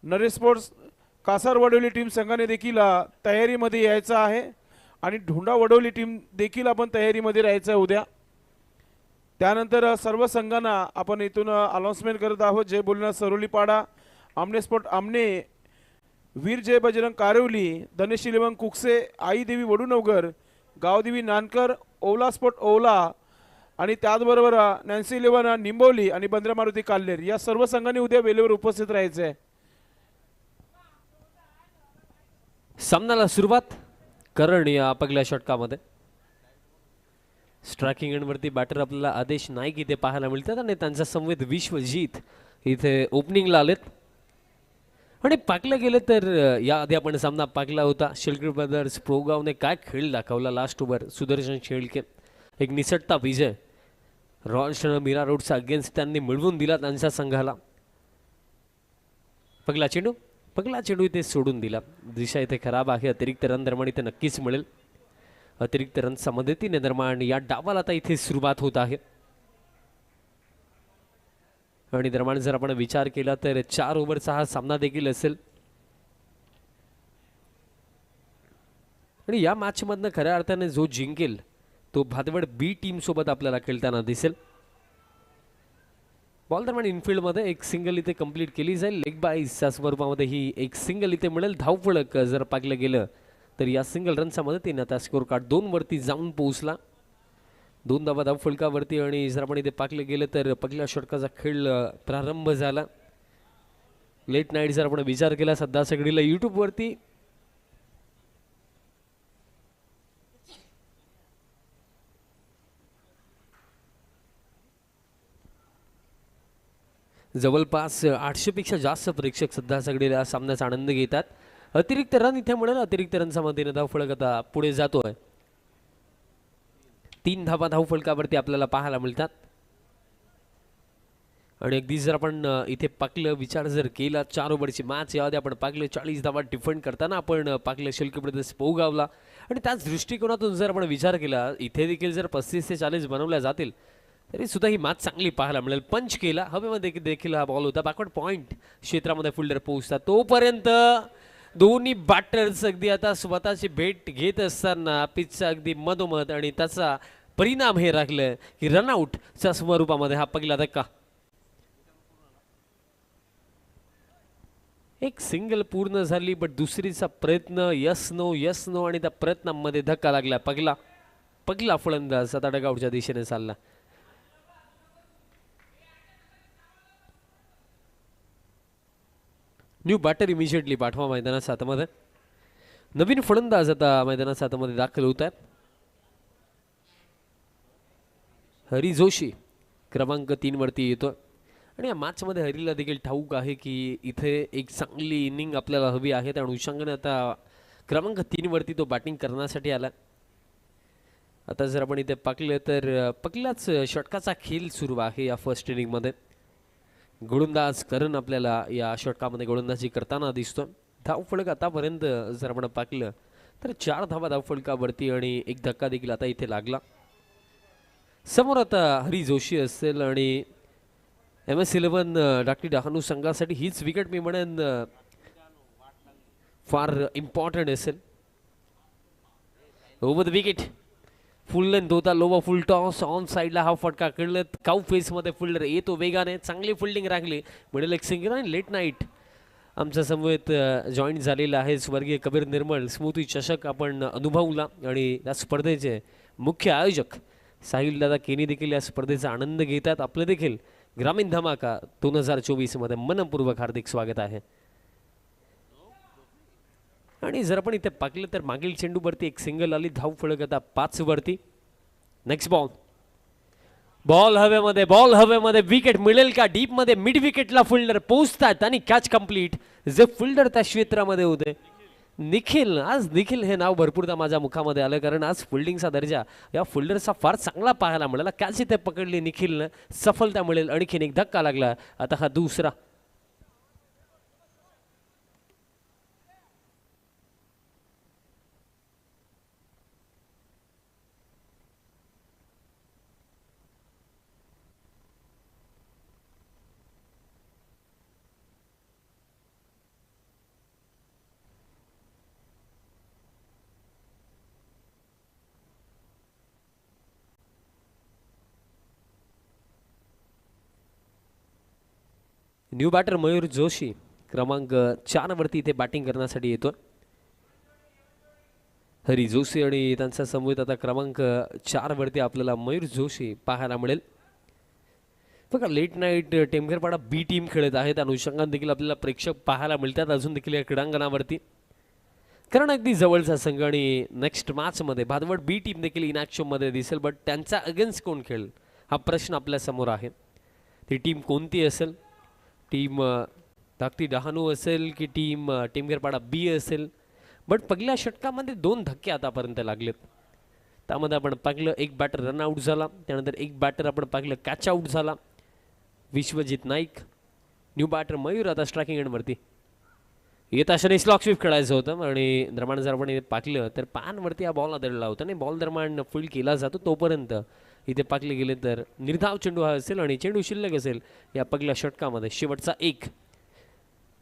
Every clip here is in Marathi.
नरेश स्पोर्ट्स कासार वडोली टीम संघाने देखील तयारीमध्ये यायचं आहे आणि ढोंडा वडोली टीम देखील आपण तयारीमध्ये राहायचं आहे उद्या. त्यानंतर सर्व संघांना आपण इथून अनाउन्समेंट करत आहोत. जय बोलणार सरोलीपाडा, आमने स्पोर्ट आमने, वीर जय बजरंग कारिवली, धनेश इलेवन कुकसे, आई देवी वडूनवगर, गावदेवी नानकर, ओला स्पोर्ट ओला आणि त्याचबरोबर नॅन्सी इलेवन निंबोली आणि बंद्रा मारुती काल्लेर या सर्व संघांनी उद्या वेळेवर उपस्थित राहायचं आहे. सामन्याला सुरुवात करण या पहिल्या षटकामध्ये. स्ट्रायकिंग एंडवरती बॅटर आपल्याला आदेश नाईक इथे पाहायला मिळतात आणि त्यांचा समवेत विश्वजीत इथे ओपनिंगला आलेत. आणि पाकलं गेलं तर याआधी आपण सामना पाकला होता. शेळके ब्रदर्स प्रोगावने काय खेळ दाखवला लास्ट ओव्हर. सुदर्शन शेळके एक निसटता विजय रॉयल मीरा रोडचा अगेन्स्ट त्यांनी मिळवून दिला त्यांच्या संघाला. पगला चेंडू इथे सोडून दिला. दिशा इथे खराब आहे. अतिरिक्त रन दरम्यान इथे नक्कीच मिळेल. अतिरिक्त रनच्या मदतीने दरम्यान या डावाला आता इथे सुरुवात होत आहे. आणि दरम्यान जर आपण विचार केला तर 4 ओव्हरचा हा सामना देखील असेल. आणि या मॅच मधनं खऱ्या अर्थाने जो जिंकेल तो भादवड बी टीम सोबत आपल्याला खेळताना दिसेल. बॉल दरम्यान इनफिल्ड मध्ये एक सिंगल इथे कंप्लीट केली जाईल. लेग बाईसच्या स्वरूपामध्ये ही एक सिंगल इथे मिळेल. धावफलक जर पाकलं गेलं तर या सिंगल रनच्या मदतीने आता स्कोर कार्ड 2 वरती जाऊन पोहोचला. 2 धावा धावफलकावरती. आणि जर आपण इथे पाकलं गेलं तर पहिल्या षटकाचा खेळ प्रारंभ झाला. लेट नाईट जर आपण विचार केला सध्या सगळीला युट्यूब वरती जवळपास 800 पेक्षा जास्त प्रेक्षक सध्या सगळेला सामन्याचा आनंद घेतात. अतिरिक्त रन इथे मिळेल. अतिरिक्त रनच्या मदतीने धावफलक आता पुढे जातोय. 3 धावा धावफलकावरती आपल्याला पाहायला मिळतात. आणि अगदी जर आपण इथे पाकलं विचार जर केला 4 ओव्हरची मॅच याआधी आपण पाकलं 40 धावा डिफेंड करताना आपण पाकलं शेळके ब्रदर्स पोगावला. आणि त्याच दृष्टिकोनातून जर आपण विचार केला इथे देखील जर 35 ते 40 बनवल्या जातील तरी सुद्धा ही मॅच चांगली पाहायला मिळेल. पंच केला हवेमध्ये देखील हा बॉल होता. बॅकवर्ड पॉइंट क्षेत्रामध्ये फिल्डर पोहोचतात तोपर्यंत दोन्ही बॅटर्स अगदी आता स्वतःची भेट घेत असताना पिचचा अगदी मधोमध आणि त्याचा परिणाम हे राखलं की रनआउटच्या स्वरूपामध्ये हा पहिला धक्का. एक सिंगल पूर्ण झाली बट दुसरीचा प्रयत्न यस नो आणि त्या प्रयत्नांमध्ये धक्का लागला. पहिला फलंदाज आता डगआउटच्या दिशेने चालला. न्यू बॅटर इमिजिएटली पाठवा मैदानात 7 मध्ये. नवीन फलंदाज आता मैदानात 7 मध्ये दाखल होत आहेत. हरी जोशी क्रमांक 3 वरती येतो. आणि या मॅच मध्ये हरीला देखील ठाऊक आहे की इथे एक चांगली इनिंग आपल्याला हवी आहे. त्या अनुषंगाने आता क्रमांक 3 वरती तो बॅटिंग करण्यासाठी आला. आता जर आपण इथे पाकलं तर पहिल्याच षटकाचा खेळ सुरू आहे या फर्स्ट इनिंग मध्ये. गोलंदाज करण आपल्याला या षटकामध्ये गोलंदाजी करताना दिसतो. धावफलक आतापर्यंत जर आपण पाकलं तर 4 धावा धावफलकावरती आणि एक धक्का देखील आता इथे लागला. समोर आता हरी जोशी असेल आणि MS11 डाकटी डहाणू संघासाठी हीच विकेट मी म्हणेन फार इम्पॉर्टंट असेल. Over the wicket full length होता. लोवा फुल टॉस ऑन साईडला हा फटका खेळत काऊ फेसमध्ये फिल्डर येतो वेगाने. चांगली फिल्डिंग राखली मिडल एक सिंगल. आणि लेट नाईट आमच्या समवेत जॉईन झालेला आहे स्वर्गीय कबीर निर्मळ. स्मृती चषक आपण अनुभवला आणि या स्पर्धेचे मुख्य आयोजक साहिल दादा केनी देखील या स्पर्धेचा आनंद घेतात. आपले देखील ग्रामीण धमाका 2024 मध्ये मनपूर्वक हार्दिक स्वागत आहे. आणि जर आपण इथे पाकलं तर मागील चेंडूवरती एक सिंगल आली. धावफलक आता 5 वरती. नेक्स्ट बॉल हवेमध्ये विकेट मिळेल का? डीप मध्ये मिड विकेटला फिल्डर पोहोचतात आणि कॅच कंप्लीट. जे फिल्डर त्या क्षेत्रामध्ये होते निखिल. आज निखिल हे नाव भरपूरदा माझ्या मुखामध्ये आलं कारण आज फिल्डिंगचा दर्जा या फिल्डरचा फार चांगला पाहायला मिळाला. कॅच इथे पकडली निखिलनं. सफलता मिळेल. आणखीन एक धक्का लागला. आता हा दुसरा. न्यू बॅटर मयूर जोशी क्रमांक 4 वरती इथे बॅटिंग करण्यासाठी येतो. हरी जोशी आणि त्यांचा समूह आता क्रमांक 4 वरती आपल्याला मयूर जोशी पाहायला मिळेल. बघा लेट नाईट टेमघरपाडा बी टीम खेळत आहे, त्या अनुषंगाने देखील आपल्याला प्रेक्षक पाहायला मिळतात अजून देखील या क्रीडांगणावरती, कारण अगदी जवळचा संघ. आणि नेक्स्ट मॅचमध्ये भादवड बी टीम देखील इन ॲक्शनमध्ये दिसेल, बट त्यांचा अगेन्स्ट कोण खेळेल हा प्रश्न आपल्या समोर आहे. ती टीम कोणती असेल? टीम धाकटी डहाणू असेल की टीम टेमघरपाडा बी असेल? बट पहिल्या षटकामध्ये 2 धक्के आतापर्यंत लागलेत. त्यामध्ये आपण पाहिलं एक बॅटर रनआउट झाला, त्यानंतर एक बॅटर आपण पाहिलं कॅच आउट झाला. विश्वजित नाईक, न्यू बॅटर मयूर आता स्ट्रायकिंग एंडवरती येत अशाने स्लॉक स्वीप खेळायचं होतं आणि दरम्यान जर आपण पाकलं तर पॅनवरती हा बॉल आदळला होता आणि बॉल दरम्यान फील्ड केला जातो तोपर्यंत इथे पाकले गेले तर निर्धाव चेंडू हा असेल आणि चेंडू शिल्लक असेल या पहिल्या षटकामध्ये शेवटचा एक.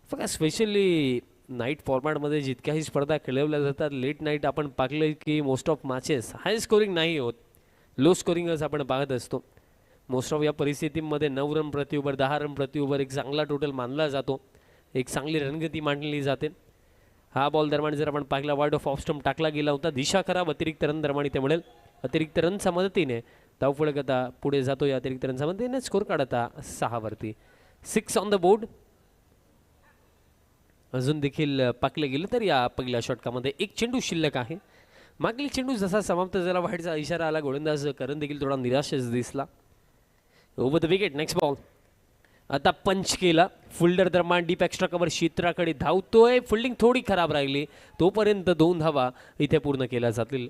बघा स्पेशली नाईट फॉर्मॅटमध्ये जितक्याही स्पर्धा खेळवल्या जातात लेट नाईट आपण पाकलं की most of matches high scoring नाही होत, लो स्कोरिंगच आपण पाहत असतो. मोस्ट ऑफ या परिस्थितीमध्ये 9 रन प्रति ओव्हर 10 रन प्रति ओव्हर एक चांगला टोटल मानला जातो, एक चांगली रणगती मांडली जाते. हा बॉल दरम्यान जर आपण पाहिला वाईड ऑफ स्टंप टाकला गेला होता, दिशा खराब अतिरिक्त रन दरम्यान इथे मिळेल. अतिरिक्त रनच्या मदतीने धावफलक आता पुढे जातो, या अतिरिक्त रनच्या मदतीने स्कोर काढता 6 वरती 6 ऑन द बोर्ड. अजून देखील पाकले गेले तर या पहिल्या षटकामध्ये एक चेंडू शिल्लक आहे. मागील चेंडू जसा समाप्त झाला वाईटचा इशारा आला, गोलंदाज करण देखील थोडा निराशच दिसला. Over the wicket next ball आता पंच केला. फिल्डर दरम्यान डीप एक्स्ट्रा कव्हर क्षेत्राकडे धावतोय, फिल्डिंग थोडी खराब राहिली तोपर्यंत 2 धावा इथे पूर्ण केल्या जातील.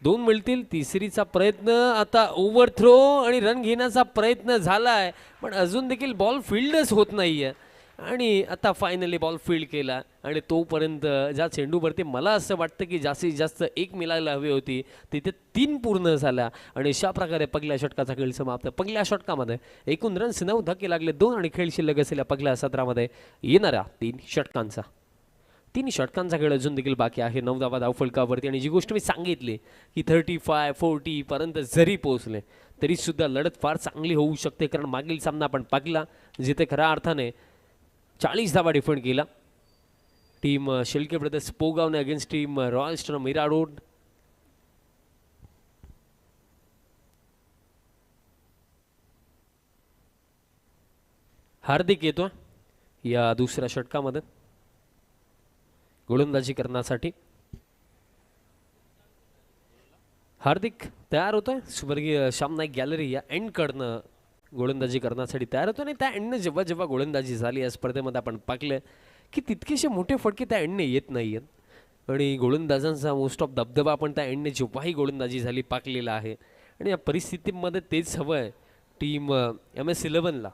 2 मिळतील. तिसरीचा प्रयत्न आता ओव्हर थ्रो आणि रन घेण्याचा प्रयत्न झालाय पण अजून देखील बॉल फील्डच होत नाहीये आणि आता फायनली बॉल फील्ड केला आणि तोपर्यंत ज्या चेंडूवरती मला असं वाटतं की जास्तीत जास्त 1 मिळायला हवी होती तिथे 3 पूर्ण झाल्या आणि अशा प्रकारे पहिल्या षटकाचा खेळ समाप्त. पहिल्या षटकामध्ये एकूण रन्स 9 धक्के लागले 2 आणि खेळ शिल्लक असेल पहिल्या सत्रामध्ये येणाऱ्या 3 षटकांचा. 3 षटकांचा खेळ अजून देखील बाकी आहे 9 धावा धावफलकावरती. आणि जी गोष्ट मी सांगितली की 35-40 पर्यंत जरी पोहोचले तरी सुद्धा लढत फार चांगली होऊ शकते, कारण मागील सामना आपण पाहिला जिथे खऱ्या अर्थाने 40 धावा डिफेंड केला टीम शेळके ब्रदर्स पोगावने against team royal star Mira road. Hardik येतो या दुसऱ्या षटकामध्ये गोलंदाजी करण्यासाठी. हार्दिक तयार होतोय. स्वर्गीय श्याम नाईक गॅलरी या एंडकडनं गोलंदाजी करण्यासाठी तयार होतो आणि त्या एंडने जेव्हा जेव्हा गोलंदाजी झाली या स्पर्धेमध्ये आपण पाहिलं की तितकेसे मोठे फटके त्या एंडने येत नाही आहेत आणि गोलंदाजांचा मोस्ट ऑफ दबदबा आपण त्या एंडने जेव्हाही गोलंदाजी झाली पाकलेला आहे. आणि या परिस्थितीमध्ये तेच हवं आहे टीम MS11ला,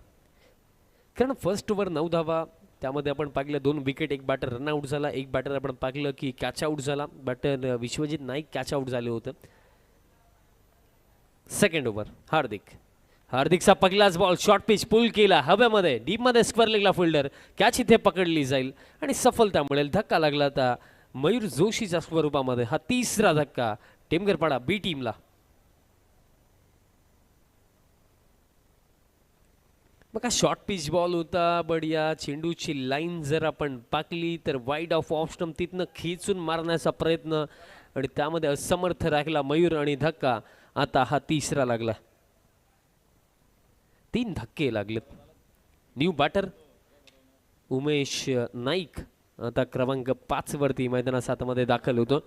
कारण फर्स्ट ओव्हर 9 धावा त्यामध्ये आपण पाहिलं 2 विकेट, एक बॅटर रनआउट झाला, एक बॅटर आपण पाहिलं की कॅच आउट झाला. Batter Vishwajit Naik catch out झाले होतं. सेकंड ओव्हर हार्दिकचा पहिलाच बॉल शॉर्ट पिच पुल केला हव्यामध्ये डीपमध्ये स्क्वेअर लेगला फिल्डर कॅच इथे पकडली जाईल आणि सफलता मिळेल. धक्का लागला आता मयूर जोशीच्या स्वरूपामध्ये. हा 3रा धक्का टेमघरपाडा बी टीमला. बघा शॉर्ट पिच बॉल होता, बट या चेंडूची लाईन जर आपण पाकली तर वाईड ऑफ स्टंप तिथनं खिचून मारण्याचा प्रयत्न आणि त्यामध्ये असमर्थ राहिला मयूर आणि धक्का आता हा 3रा लागला. 3 धक्के लागलेत. न्यू बॅटर उमेश नाईक आता क्रमांक 5 वरती मैदानात 7 मध्ये दाखल होतो.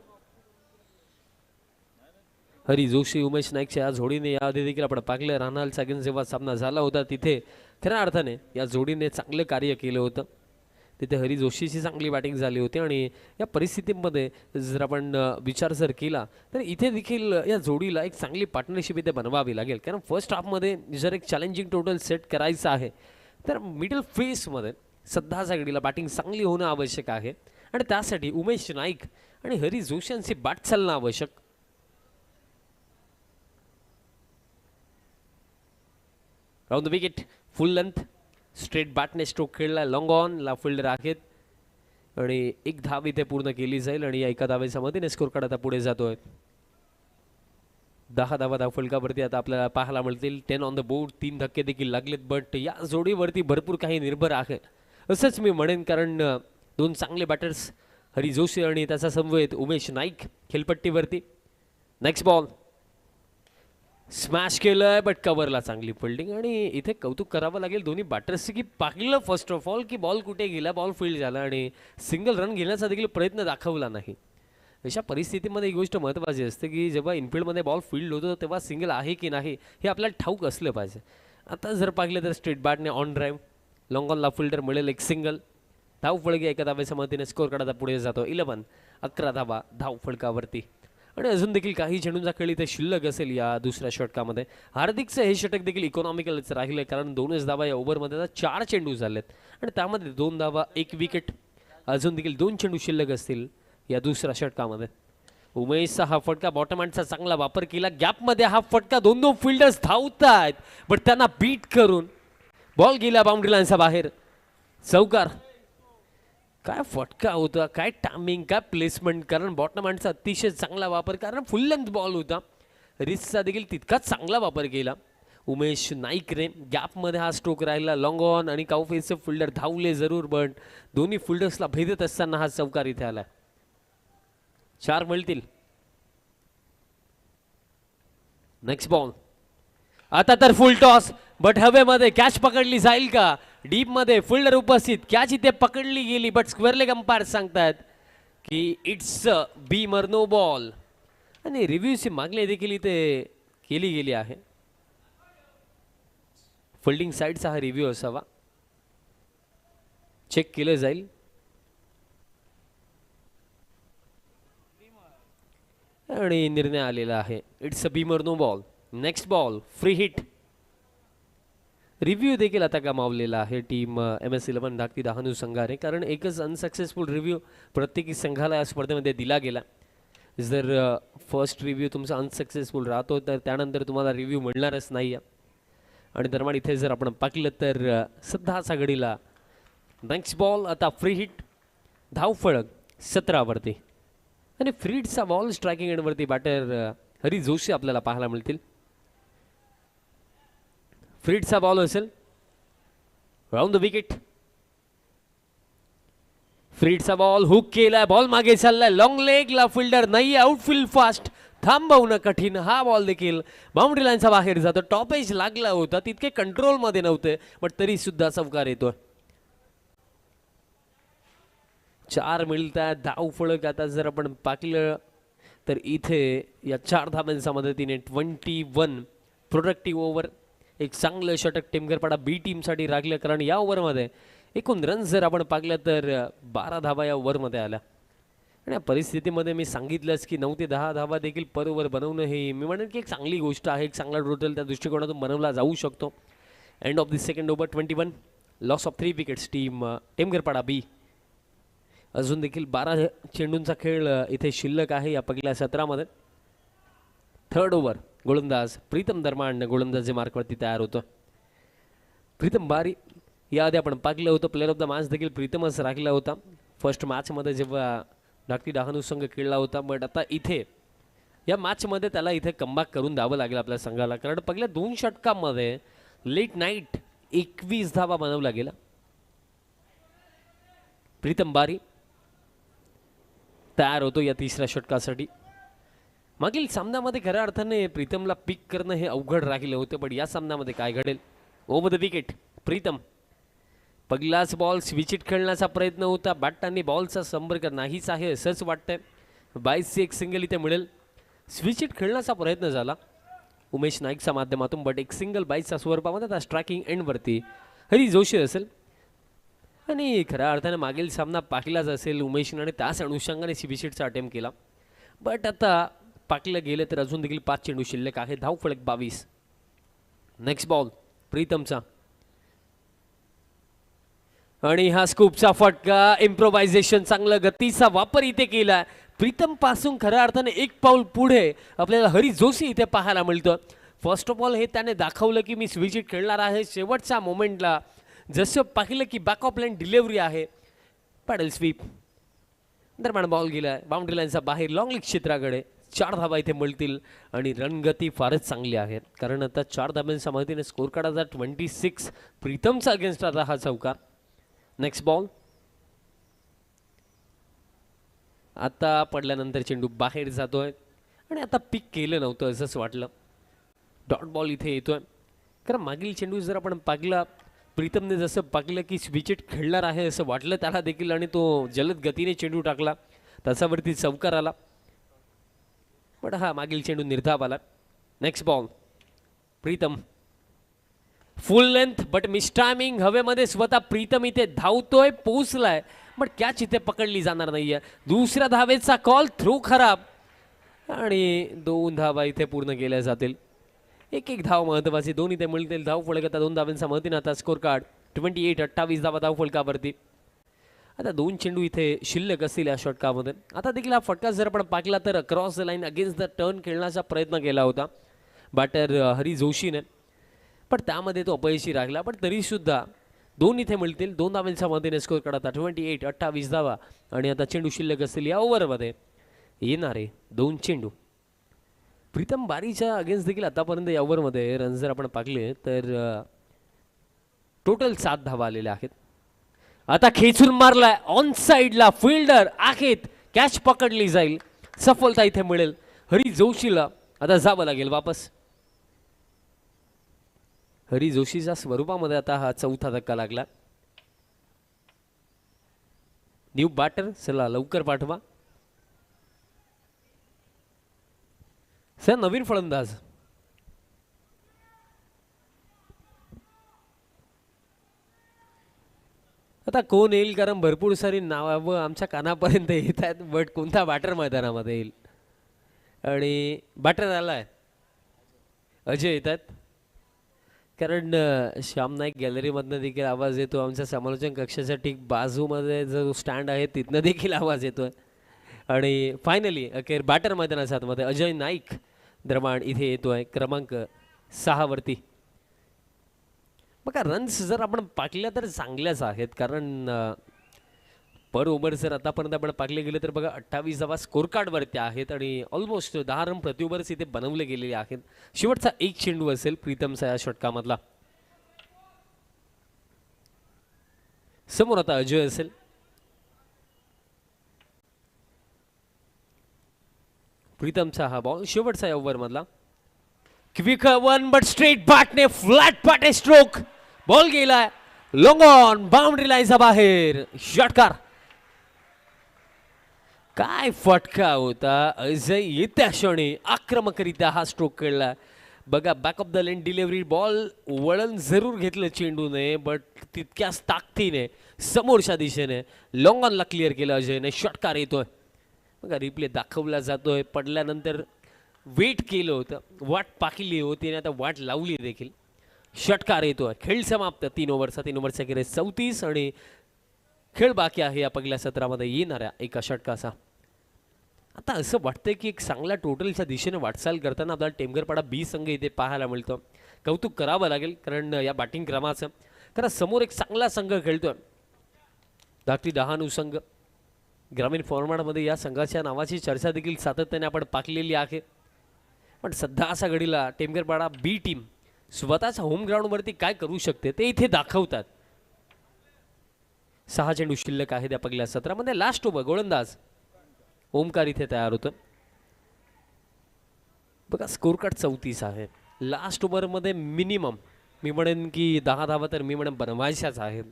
हरी जोशी उमेश नाईकच्या या जोडीने याआधी देखील आपण पाहिलं रानालचा अगेन्स्ट जेव्हा सामना झाला होता तिथे खऱ्या अर्थाने या जोडीने चांगलं कार्य केलं होतं. तिथे हरी जोशीची चांगली बॅटिंग झाली होती आणि या परिस्थितीमध्ये जर आपण विचार जर केला तर इथे देखील या जोडीला एक चांगली पार्टनरशिप इथे बनवावी लागेल, कारण फर्स्ट हाफमध्ये जर एक चॅलेंजिंग टोटल सेट करायचं आहे तर मिडल फेसमध्ये सध्याच्या घडीला बॅटिंग चांगली होणं आवश्यक आहे आणि त्यासाठी उमेश नाईक आणि हरी जोशी यांची बॅट चालणं आवश्यक. Round the wicket full length straight बॅटने स्ट्रोक खेळला. लॉंग ऑन ला फिल्डर आहेत आणि एक धाव इथे पूर्ण केली जाईल आणि या एका धावेच्या मदतीने स्कोर काढता पुढे जातोय. 10 धावा धावफलकावरती आता आपल्याला पाहायला मिळतील. 10 ऑन द बोर्ड. 3 धक्के देखील लागलेत, बट या जोडीवरती भरपूर काही निर्भर आहे असंच मी म्हणेन, कारण दोन चांगले बॅटर्स हरी जोशी आणि त्याचा समवेत उमेश नाईक खेळपट्टीवरती. नेक्स्ट बॉल स्मॅश केलंय, बट कव्हरला चांगली फिल्डिंग. आणि इथे कौतुक करावं लागेल दोन्ही बॅटर्सचे की पाहिलं फर्स्ट ऑफ ऑल की बॉल कुठे गेला, बॉल फील्ड झाला आणि सिंगल रन घेण्याचा देखील प्रयत्न दाखवला नाही. अशा परिस्थितीमध्ये ही गोष्ट महत्त्वाची असते की जेव्हा इनफिल्डमध्ये बॉल फील्ड होतो तेव्हा सिंगल आहे की नाही हे आपल्याला ठाऊक असलं पाहिजे. आता जर पाहिलं तर स्ट्रेट बॅटने ऑन ड्राईव्ह, लॉंग ऑन ला फिल्डर मिळेल एक सिंगल. धाव फळके एका धावेच्या मदतीने स्कोर काढायचा पुढे जातो. 11 धावा धाव फळकावरती. आणि अजून देखील काही चेंडूंचा खेळ इथे शिल्लक असेल या दुसऱ्या षटकामध्ये. हार्दिकचं हे षटक देखील इकॉनॉमिकलच राहिले, कारण 2च धावा या ओव्हरमध्ये आता 4 चेंडू झालेत आणि त्यामध्ये 2 धावा 1 विकेट. अजून देखील 2 चेंडू शिल्लक असतील या दुसऱ्या षटकामध्ये. उमेशचा हा फटका बॉटम हँडचा चांगला वापर केला. गॅपमध्ये हा फटका 2 फिल्डर्स धावतायत, बट त्यांना बीट करून बॉल गेला बाउंड्री लाईनच्या बाहेर. चौकार. काय फटका होता, काय टायमिंग, काय प्लेसमेंट, कारण बॉटम हँडचा अतिशय चांगला वापर, कारण फुल लेंथ बॉल होता. रिस्कचा देखील तितकाच चांगला वापर केला उमेश नाईकने. गॅपमध्ये हा स्ट्रोक राहिला लॉंग ऑन आणि काउफेसचे फिल्डर धावले जरूर, बट दोन्ही फिल्डर्सला भेदत असताना हा चौकार इथे आला. 4 मिळतील. Next ball. आता तर फुल टॉस, बट हवेमध्ये कॅच पकडली जाईल का? डीप मध्ये फिल्डर उपस्थित, कॅच इथे पकडली गेली, बट स्क्वेअर लेग अंपायर सांगतात की इट्स बीमर नो बॉल. आणि रिव्ह्यूची मागणी देखील इथे केली गेली आहे. फिल्डिंग साईडचा हा रिव्ह्यू असावा, चेक केलं जाईल. आणि निर्णय आलेला आहे, it's a beamer no ball. Next ball free hit. Review देखील आता गमावलेला आहे टीम MS11 धाकटी डहाणू संघाने, कारण एकच अनसक्सेसफुल रिव्ह्यू प्रत्येकी संघाला या स्पर्धेमध्ये दिला गेला. जर फर्स्ट रिव्ह्यू तुमचा अनसक्सेसफुल राहतो तर त्यानंतर तुम्हाला रिव्ह्यू मिळणारच नाही आहे. आणि दरम्यान इथे जर आपण पाहिलं तर सध्याचा घडीला नेक्स्ट बॉल आता फ्री हिट, धाव फळक 17 वरती. आणि फ्रीडचा बॉल स्ट्रायकिंग एंडवरती बॅटर हरी जोशी आपल्याला पाहायला मिळतील. फ्रीडचा बॉल असेल राऊंड द विकेट. फ्रीडचा बॉल हुक केलाय, बॉल मागे चाललाय, लॉंग लेगला फिल्डर नाही, आउटफील्ड फास्ट, थांबवणं कठीण. हा बॉल देखील बाउंड्री लाईनचा बाहेर जातो. टॉप एज लागला होता, तितके कंट्रोल मध्ये नव्हते, बट तरी सुद्धा चौकार येतोय. 4 मिळतात. धाव फळक आता जर आपण पाहिलं तर इथे या 4 धाब्यांच्या मदतीने 21 प्रोडक्टिव्ह ओव्हर, एक चांगलं षटक टेमघरपाडा बी टीमसाठी राखलं, कारण या ओव्हरमध्ये एकूण रन्स जर आपण पाहिलं तर 12 धावा या ओव्हरमध्ये आल्या. आणि या परिस्थितीमध्ये मी सांगितलंच की 9 ते 10 धावा देखील पर ओव्हर बनवणं हे मी म्हणेन की एक चांगली गोष्ट आहे, एक चांगला टोटल त्या दृष्टिकोनातून बनवला जाऊ शकतो. End of the second over 21, loss of 3 wickets team Temgharpada B. अजून देखील 12 चेंडूंचा खेळ इथे शिल्लक आहे या पहिल्या 17मध्ये. थर्ड ओव्हर गोलंदाज प्रीतम दरम्यान गोलंदाजी मार्कवरती तयार होतो. प्रीतम बारी याआधी आपण पाहिलं होतं, प्लेअर ऑफ द मॅच देखील प्रीतमच राहिला होता फर्स्ट मॅचमध्ये जेव्हा धाकटी डहाणू संघ खेळला होता. बट आता इथे या मॅचमध्ये त्याला इथे कमबॅक करून द्यावं लागेल आपल्या संघाला, कारण पहिल्या 2 षटकामध्ये लेट नाईट 21 धावा बनवला गेला. प्रीतम बारी तयार होतो या तिसऱ्या षटकासाठी. मागील सामन्यामध्ये खऱ्या अर्थाने प्रीतमला पिक करणं हे अवघड राहिलं होतं, पण या सामन्यामध्ये काय घडेल? Over the wicket Pritam. पहिलाच बॉल स्विचिट खेळण्याचा प्रयत्न होता, बॅट आणि बॉलचा संपर्क नाहीच आहे असंच वाटतंय. 22ची एक सिंगल इथे मिळेल. स्विचिट खेळण्याचा प्रयत्न झाला उमेश नाईकच्या माध्यमातून, बट एक सिंगल 22च्या स्वरूपामध्ये त्या स्ट्रायकिंग एंडवरती हरी जोशी असेल. आणि खऱ्या अर्थाने मागील सामना पाहिलाच असेल उमेशने, आणि त्याच अनुषंगाने स्विचिटचा अटेम्प्ट केला. बट आता पाकलं गेलं तर अजून देखील 5 चेंडू शिल्लक आहे. धाव फलक 22. नेक्स्ट बॉल प्रीतमचा, आणि हा स्कूपचा फटका. इम्प्रोव्हायझेशन, चांगला गतीचा वापर इथे केला. प्रीतम पासून खऱ्या अर्थाने एक पाऊल पुढे आपल्याला हरी जोशी इथे पाहायला मिळतं. फर्स्ट ऑफ ऑल हे त्याने दाखवलं की मी स्विचिट खेळणार आहे. शेवटच्या मोमेंटला जसं पाहिलं की बॅक ऑफ लाईन डिलिव्हरी आहे, पॅडल स्वीप दरम्यान बॉल गेला बाउंड्री लाईनचा बाहेर लॉंग लीग क्षेत्राकडे. 4 धावा इथे मिळतील आणि रणगती फारच चांगली आहे कारण आता 4 धाब्यांच्या मदतीने स्कोर कार्डाचा 26 प्रीतमचा अगेन्स्ट आता हा चौकार. Next ball. आता पडल्यानंतर चेंडू बाहेर जातोय आणि आता पिक केलं नव्हतं असंच वाटलं. डॉट बॉल इथे येतोय कारण मागील चेंडू जर आपण पागला प्रीतमने जसं पागलं की विकेट खेळणार आहे असं वाटलं त्याला देखील आणि तो जलद गतीने चेंडू टाकला त्याच्यावरती चौकार आला. पण हा मागील चेंडू निर्धाव आला. Next ball. Pritam full length but miss timing. हवेमध्ये स्वतः प्रीतम इथे धावतोय पोहोचलाय पण कॅच इथे पकडली जाणार नाहीये. दुसऱ्या धावेचा कॉल. थ्रो खराब आणि 2 धावा इथे पूर्ण केल्या जातील. एक धाव महत्वाची. 2 इथे मिळतील. धाव फलक आता 2 धावांच्या मदतीने आता स्कोर कार्ड 28 धावा धाव फलकावरती. आता 2 चेंडू इथे शिल्लक असतील या षटकामध्ये. आता देखील हा फटका जर आपण पाकला तर cross the line against the turn खेळण्याचा प्रयत्न केला होता बॅटर हरी जोशीने पण त्यामध्ये तो अपयशी राहिला. पण तरी सुद्धा 2 इथे मिळतील. 2 धावांच्या मदतीने स्कोर कार्ड आता 28 धावा आणि आता चेंडू शिल्लक असतील या ओव्हरमध्ये येणारे 2 चेंडू. प्रीतम बारीच्या अगेन्स्ट देखील आतापर्यंत या ओव्हरमध्ये रन जर आपण पाहिले तर टोटल 7 धावा आलेल्या आहेत. आता खेचून मारलाय ऑन साइडला फिल्डर आहेत. कॅच पकडली जाईल. सफलता इथे मिळेल हरी जोशीला. आता जावं लागेल वापस. हरी जोशीच्या स्वरूपामध्ये आता हा चौथा धक्का लागला. New batter. चला लवकर पाठवा सर. नवीन फलंदाज. आता कोण येईल कारण भरपूर सारी नावं आमच्या कानापर्यंत येत आहेत बट कोणता बॅटर मैदानामध्ये येईल. आणि बॅटर आलाय अजय येत आहेत कारण श्याम नाईक गॅलरीमधनं देखील आवाज येतो. आमच्या समालोचन कक्षाच्या ठीक बाजूमध्ये जो स्टँड आहे तिथनं देखील आवाज येतोय. आणि फायनली अखेर बॅटर मैदानाच्या आतमध्ये अजय नाईक द्रमाण इथे येतोय क्रमांक 6 वरती. बघा रन्स जर आपण पाकल्या तर चांगल्याच आहेत कारण पर ओव्हर जर आतापर्यंत आपण पाकले गेले तर बघा 28 धावा स्कोर कार्डवरती आहेत आणि ऑलमोस्ट 10 रन प्रति ओव्हर्स इथे बनवले गेलेले आहेत. शेवटचा 1 चेंडू असेल प्रीतमचा या षटकामधला. समोर आता अजय असेल. प्रीतमचा हा बॉल शेवटचा या ओव्हर मधला. क्विक वन बट स्ट्रेट बॅटने फ्लॅट बॅटे स्ट्रोक. बॉल गेलाय लॉंग ऑन बाउंड्री लाईनच्या बाहेर. षटकार. काय फटका होता. अजय येत्या क्षणी आक्रमकरित्या हा स्ट्रोक खेळला. बघा back of the lane delivery. Ball वळण जरूर घेतलं चेंडूने बट तितक्याच ताकदीने समोरच्या दिशेने लॉंग ऑनला क्लिअर केलं अजयने. षटकार येतोय. बघा रिप्ले दाखवला जातोय. पडल्यानंतर वेट केलं होतं. वाट पाकली होती आणि आता वाट लावली देखील. षटकार येतोय. खेळ समाप्त. 3 ओव्हरचा 3 ओव्हरचा गेले 34 आणि खेळ बाकी आहे या पहिल्या सत्रामध्ये येणाऱ्या एका षटकाचा. आता असं वाटतंय की एक चांगल्या टोटलच्या दिशेने वाटचाल करताना आपल्याला टेमघरपाडा बी संघ इथे पाहायला मिळतो. कौतुक करावं लागेल कारण या बॅटिंग क्रमाचं कारण समोर एक चांगला संघ खेळतोय. धाकटी डहाणू संघ. ग्रामीण फॉर्मॅटमध्ये या संघाच्या नावाची चर्चा देखील सातत्याने आपण पाकलेली आहे. पण सध्या असा घडीला टेमघरपाडा बी टीम स्वतःच्या होम ग्राउंडवरती काय करू शकते ते इथे दाखवतात. 6 चेंडू शिल्लक आहे त्या पहिल्या सत्रामध्ये. लास्ट ओव्हर गोलंदाज ओमकार इथे तयार होतं. बघा स्कोर कार्ड 34 आहे. लास्ट ओव्हरमध्ये मिनिमम मी म्हणेन की 10 धावा तर मी म्हणेन बनवायच्याच आहेत.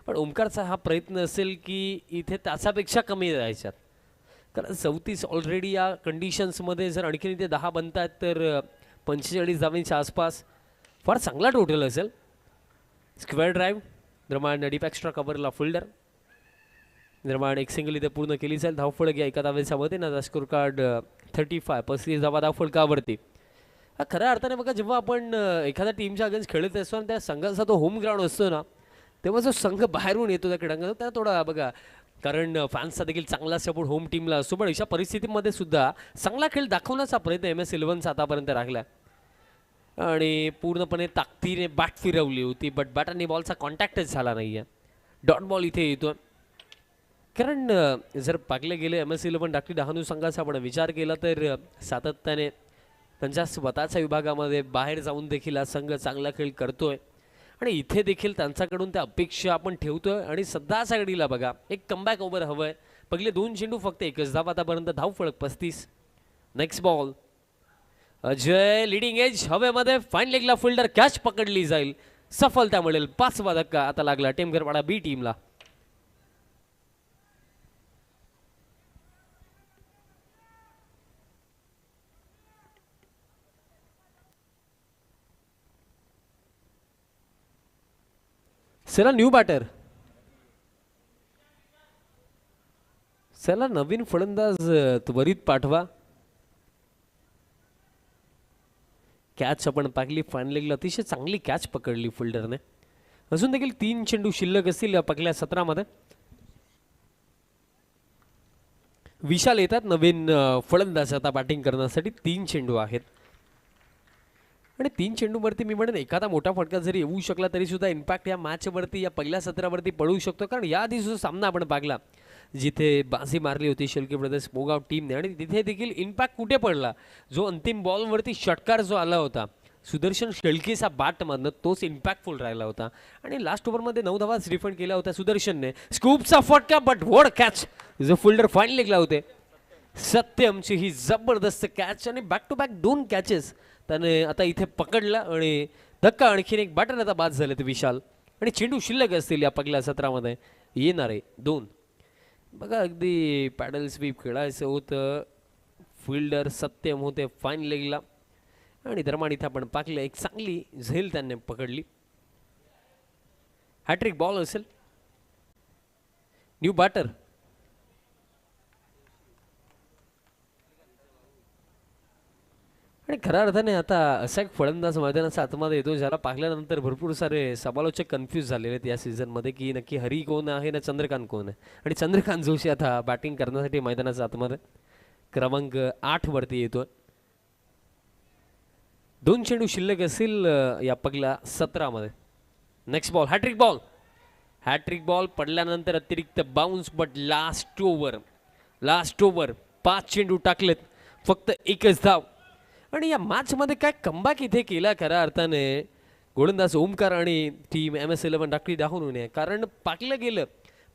पण ओमकारचा हा प्रयत्न असेल की इथे त्याच्यापेक्षा कमी जायच्यात कारण 34 ऑलरेडी या कंडिशन्समध्ये जर आणखीन इथे 10 बनतात तर 45 धावांच्या आसपास फार चांगला टोटल असेल. स्क्वेअर ड्राईव्ह निर्माण डीप एक्स्ट्रा कव्हरला फिल्डर निर्माण एक सिंगल इथे पूर्ण केली जाईल. धावफलक या एका धावेच्या मध्ये स्कोर कार्ड 35 धावा धावफलकावरती. हा खऱ्या अर्थाने बघा जेव्हा आपण एखाद्या टीमच्या अगेन्स्ट खेळत असतो आणि त्या संघाचा तो होम ग्राउंड असतो ना तेव्हा जो संघ बाहेरून येतो त्या क्रीडांगणात त्याला थोडा बघा कारण फॅन्सचा देखील चांगला सपोर्ट होम टीमला असतो. पण अशा परिस्थितीमध्ये सुद्धा चांगला खेळ दाखवण्याचा प्रयत्न MS 11चा आतापर्यंत राहिला आणि पूर्णपणे ताकदीने बॅट फिरवली होती बट बॅट आणि बॉलचा कॉन्टॅक्टच झाला नाहीये. डॉट बॉल इथे येतो. कारण जर पाकले गेले एम.एस.11 डाकटी डहाणू संघाचा आपण विचार केला तर सातत्याने त्यांच्या स्वतःच्या विभागामध्ये बाहेर जाऊन देखील हा संघ चांगला खेळ करतोय आणि इथे देखील त्यांच्याकडून त्या अपेक्षा आपण ठेवतोय आणि सध्याच्या घडीला बघा एक कमबॅक ओव्हर हवंय. पहिले 2 चेंडू फक्त एकच धाव, आतापर्यंत धाव फळक 35. Next ball Ajay leading age हवेमध्ये फाईन लेगला फिल्डर कॅच पकडली जाईल, सफलता मिळेल. 5वा धक्का आता लागला टेमघरपाडा बी टीमला. चला न्यू बॅटर, चला नवीन फलंदाज त्वरित पाठवा. कॅच आपण पाकली फाईन लेगला, अतिशय चांगली कॅच पकडली फिल्डरने. अजून देखील 3 चेंडू शिल्लक असतील या पहिल्या सत्रामध्ये. विशाल येतात नवीन फलंदाज आता बॅटिंग करण्यासाठी. 3 चेंडू आहेत आणि 3 चेंडूवरती मी म्हणेन एखादा मोठा फटका जरी येऊ शकला तरी सुद्धा इम्पॅक्ट या मॅचवरती या पहिल्या सत्रावरती पडू शकतो. कारण या आधी जो सामना आपण पाहिला जिथे बाजी मारली होती शेळके ब्रदर्स मोगाव टीमने आणि तिथे देखील इम्पॅक्ट कुठे पडला, जो अंतिम बॉलवरती षटकार जो आला होता सुदर्शन शेळकेचा बॅटमधनं, तोच इम्पॅक्टफुल राहिला होता. आणि लास्ट ओव्हरमध्ये 9 धावाच रिफंड केला होता सुदर्शनने. स्कूपचा फटका बट वॉड कॅच, जो फिल्डर फाईन लेगला होते. सत्यमची ही जबरदस्त कॅच आणि बॅक टू बॅक 2 कॅचेस त्याने आता इथे पकडला आणि धक्का आणखीन एक बॅटर आता बाद झाले ते विशाल. आणि चेंडू शिल्लक असतील या पहिल्या सत्रामध्ये येणार आहे 2. बघा अगदी पॅडल स्वीप खेळायचं होतं. फिल्डर सत्यम होते फाईन लेगला आणि दरम्यान इथे आपण पाकलं एक चांगली झेल त्यांनी पकडली. हॅट्रिक बॉल असेल. न्यू बॅटर आणि खऱ्या अर्थाने आता असा एक फलंदाज मैदानाच्या आतमध्ये येतो ज्याला पाहिल्यानंतर भरपूर सारे समालोचक कन्फ्यूज झालेले आहेत या सीझनमध्ये की नक्की हरी कोण आहे ना चंद्रकांत कोण आहे. आणि चंद्रकांत जोशी आता बॅटिंग करण्यासाठी मैदानाच्या आतमध्ये क्रमांक 8 वरती येतोय. 2 चेंडू शिल्लक असतील या पहिल्या सत्रामध्ये. Next ball hat-trick ball. Hat-trick ball पडल्यानंतर अतिरिक्त बाउन्स बट लास्ट ओव्हर 5 चेंडू टाकलेत, फक्त एकच धाव. आणि या मॅचमध्ये काय कमबॅक इथे केला खऱ्या अर्थाने गोलंदाज ओमकार आणि टीम एम.एस.11 डाकटी डहाणू नये. कारण पाकलं गेलं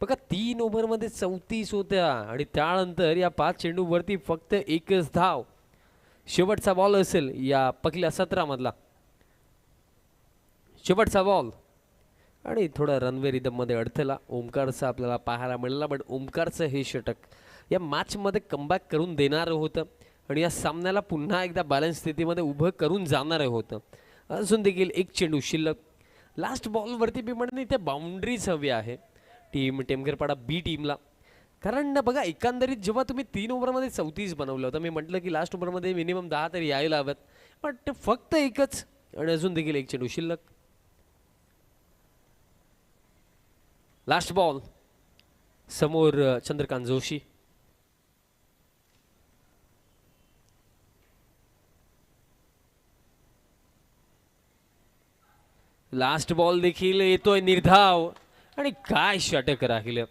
बघा 3 ओव्हरमध्ये 34 होत्या आणि त्यानंतर या 5 चेंडूवरती फक्त एकच धाव. शेवटचा बॉल असेल या पहिल्या सत्रामधला, शेवटचा बॉल आणि थोडा रनवे रिदममध्ये अडथळा ओमकारचा आपल्याला पाहायला मिळाला. बट ओमकारचं हे षटक या मॅचमध्ये कमबॅक करून देणारं होतं आणि या सामन्याला पुन्हा एकदा बॅलन्स स्थितीमध्ये उभं करून जाणारं होतं. अजून देखील 1 चेंडू शिल्लक. लास्ट बॉलवरती मी म्हणेन इथे बाउंड्रीज हवी आहे टीम टेमघरपाडा बी टीमला. कारण बघा एकंदरीत जेव्हा तुम्ही 3 ओव्हरमध्ये 34 बनवलं होतं, मी म्हटलं की लास्ट ओव्हरमध्ये मिनिमम 10 तरी यायला हव्यात, बट फक्त एकच आणि अजून देखील 1 चेंडू शिल्लक. लास्ट बॉल समोर चंद्रकांत जोशी. लास्ट बॉल देखील येतोय निर्धाव आणि काय षटक राहिलं.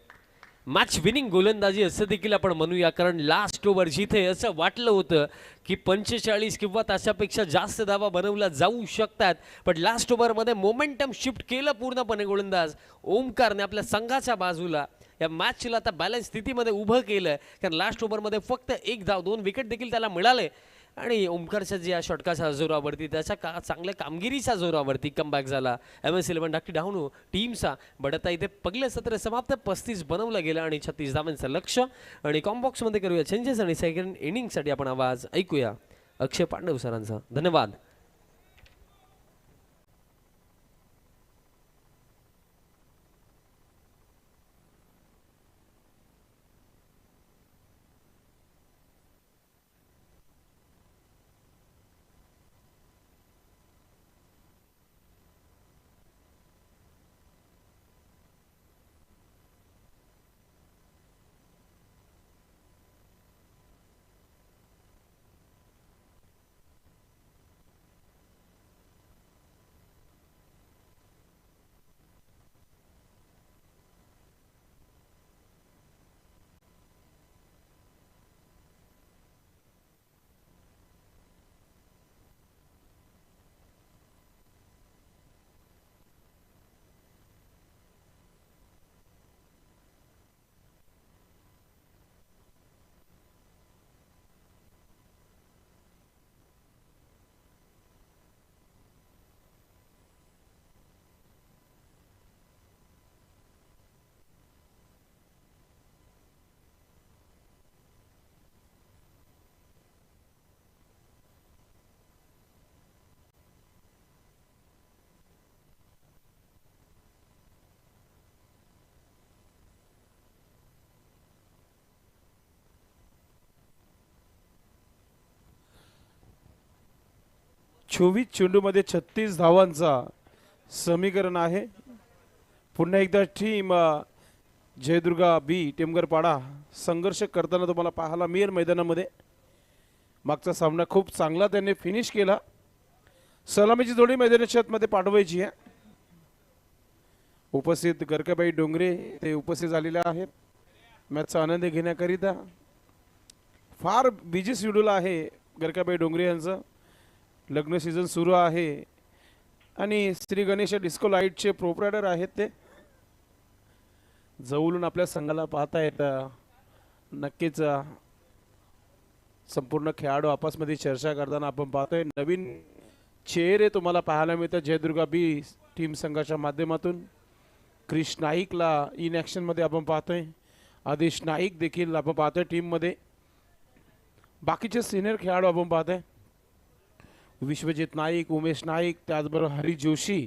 मॅच विनिंग गोलंदाजी असं देखील आपण म्हणूया. कारण लास्ट ओव्हर जिथे असं वाटलं होतं की 45 किंवा त्याच्यापेक्षा जास्त धावा बनवल्या जाऊ शकतात, पण लास्ट ओव्हरमध्ये मोमेंटम शिफ्ट केलं पूर्णपणे गोलंदाज ओमकारने आपल्या संघाच्या बाजूला. या मॅचला आता बॅलन्स स्थितीमध्ये उभं केलं. कारण लास्ट ओव्हरमध्ये फक्त 1 धाव, 2 विकेट देखील त्याला मिळाले आणि ओमकारच्या जे या षटकाच्या जोरावरती त्याच्या चांगल्या कामगिरीच्या जोरावरती कमबॅक झाला एम.एस.11 डाकटी डहाणू टीमचा. बट आता इथे पहिलं सत्र समाप्त, 35 बनवलं गेलं आणि 36 धावांचं लक्ष. आणि कॉम्बॉक्समध्ये करूया चेंजेस आणि सेकंड इनिंगसाठी आपण आवाज ऐकूया अक्षय पांडव सरांचा. धन्यवाद. 24 चेंडूमध्ये 36 धावांचा समीकरण आहे. पुन्हा एकदा टीम जयदुर्गा बी टेमगरपाडा संघर्ष करताना तुम्हाला पाहायला मिळेल मैदानामध्ये. मागचा सामना खूप चांगला त्यांनी फिनिश केला. सलामीची जोडी मैदानाच्या आतमध्ये पाठवायची आहे. उपस्थित गरकाबाई डोंगरे ते उपस्थित झालेले आहेत मॅचचा आनंद घेण्याकरिता. फार बिझी शेड्यूल आहे गरकाबाई डोंगरे यांचं. लग्न सीझन सुरू आहे आणि श्री गणेश डिस्को लाईटचे प्रोप्रायटर आहेत ते. जवळून आपल्या संघाला पाहता येतं. नक्कीच संपूर्ण खेळाडू आपसमध्ये चर्चा करताना आपण पाहतोय. नवीन चेहरे तुम्हाला पाहायला मिळतात जयदुर्गा बी टीम संघाच्या माध्यमातून. क्रिश नाईकला इन ॲक्शनमध्ये आपण पाहतोय. आदेश नाईक देखील आपण पाहतोय टीममध्ये. बाकीचे सिनियर खेळाडू आपण पाहतोय. विश्वजित नाईक, उमेश नाईक, त्याचबरोबर हरी जोशी,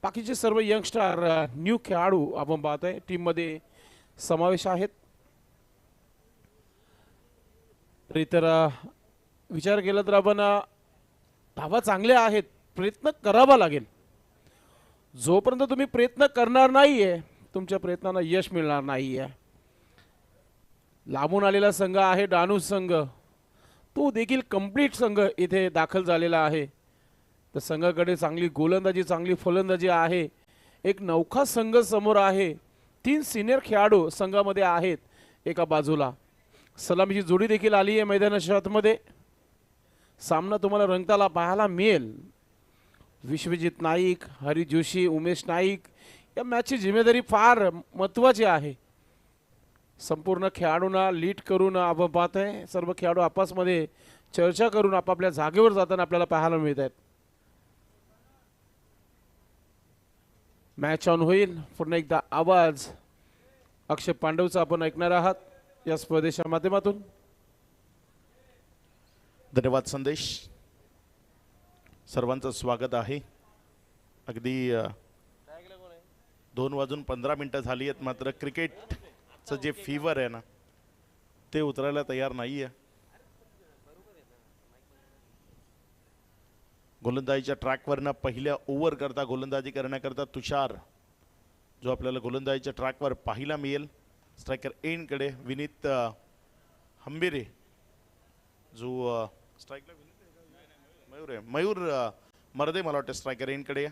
बाकीचे सर्व यंगस्टार न्यू खेळाडू आपण पाहतोय टीममध्ये समावेश आहेत. तर विचार केला तर आपण धावा चांगल्या आहेत, प्रयत्न करावा लागेल. जोपर्यंत तुम्ही प्रयत्न करणार नाहीये तुमच्या प्रयत्नांना यश मिळणार नाहीये. लांबून आलेला संघ आहे डानू संघ, तो देखील कंप्लीट संघ इथे दाखल झालेला आहे. तर संघाकडे चांगली गोलंदाजी, चांगली फलंदाजी आहे. एक नौखा संघ समोर आहे. 3 सिनियर खेळाडू संघामध्ये आहेत. एका बाजूला सलामीची जोडी देखील आली आहे मैदानाच्या आतमध्ये. सामना तुम्हाला रंगताला पाहायला मिळेल. विश्वजित नाईक, हरी जोशी, उमेश नाईक या मॅचची जिम्मेदारी फार महत्त्वाची आहे. संपूर्ण खेळाडूंना लीड करून आपण पाहतोय सर्व खेळाडू आपसमध्ये चर्चा करून आपापल्या जागेवर जाताना आपल्याला पाहायला मिळत आहेत. मॅच ऑन होईल. पुन्हा एकदा आवाज अक्षय पांडवचा आपण ऐकणार आहात या स्पर्धेच्या माध्यमातून. धन्यवाद संदेश. सर्वांचं स्वागत आहे. अगदी 2:15 झाली आहेत, मात्र क्रिकेटचं जे फीवर आहे ना ते उतरायला तयार नाही आहे. गोलंदाजीच्या ट्रॅकवरनं पहिल्या ओव्हर करता गोलंदाजी करण्याकरता तुषार जो आपल्याला गोलंदाजीच्या ट्रॅकवर पाहायला मिळेल. स्ट्रायकर एंडकडे विनीत हंबिरे जो स्ट्राईकला मयूर आहे, मयूर मर्दे मला वाटतं striker एंडकडे.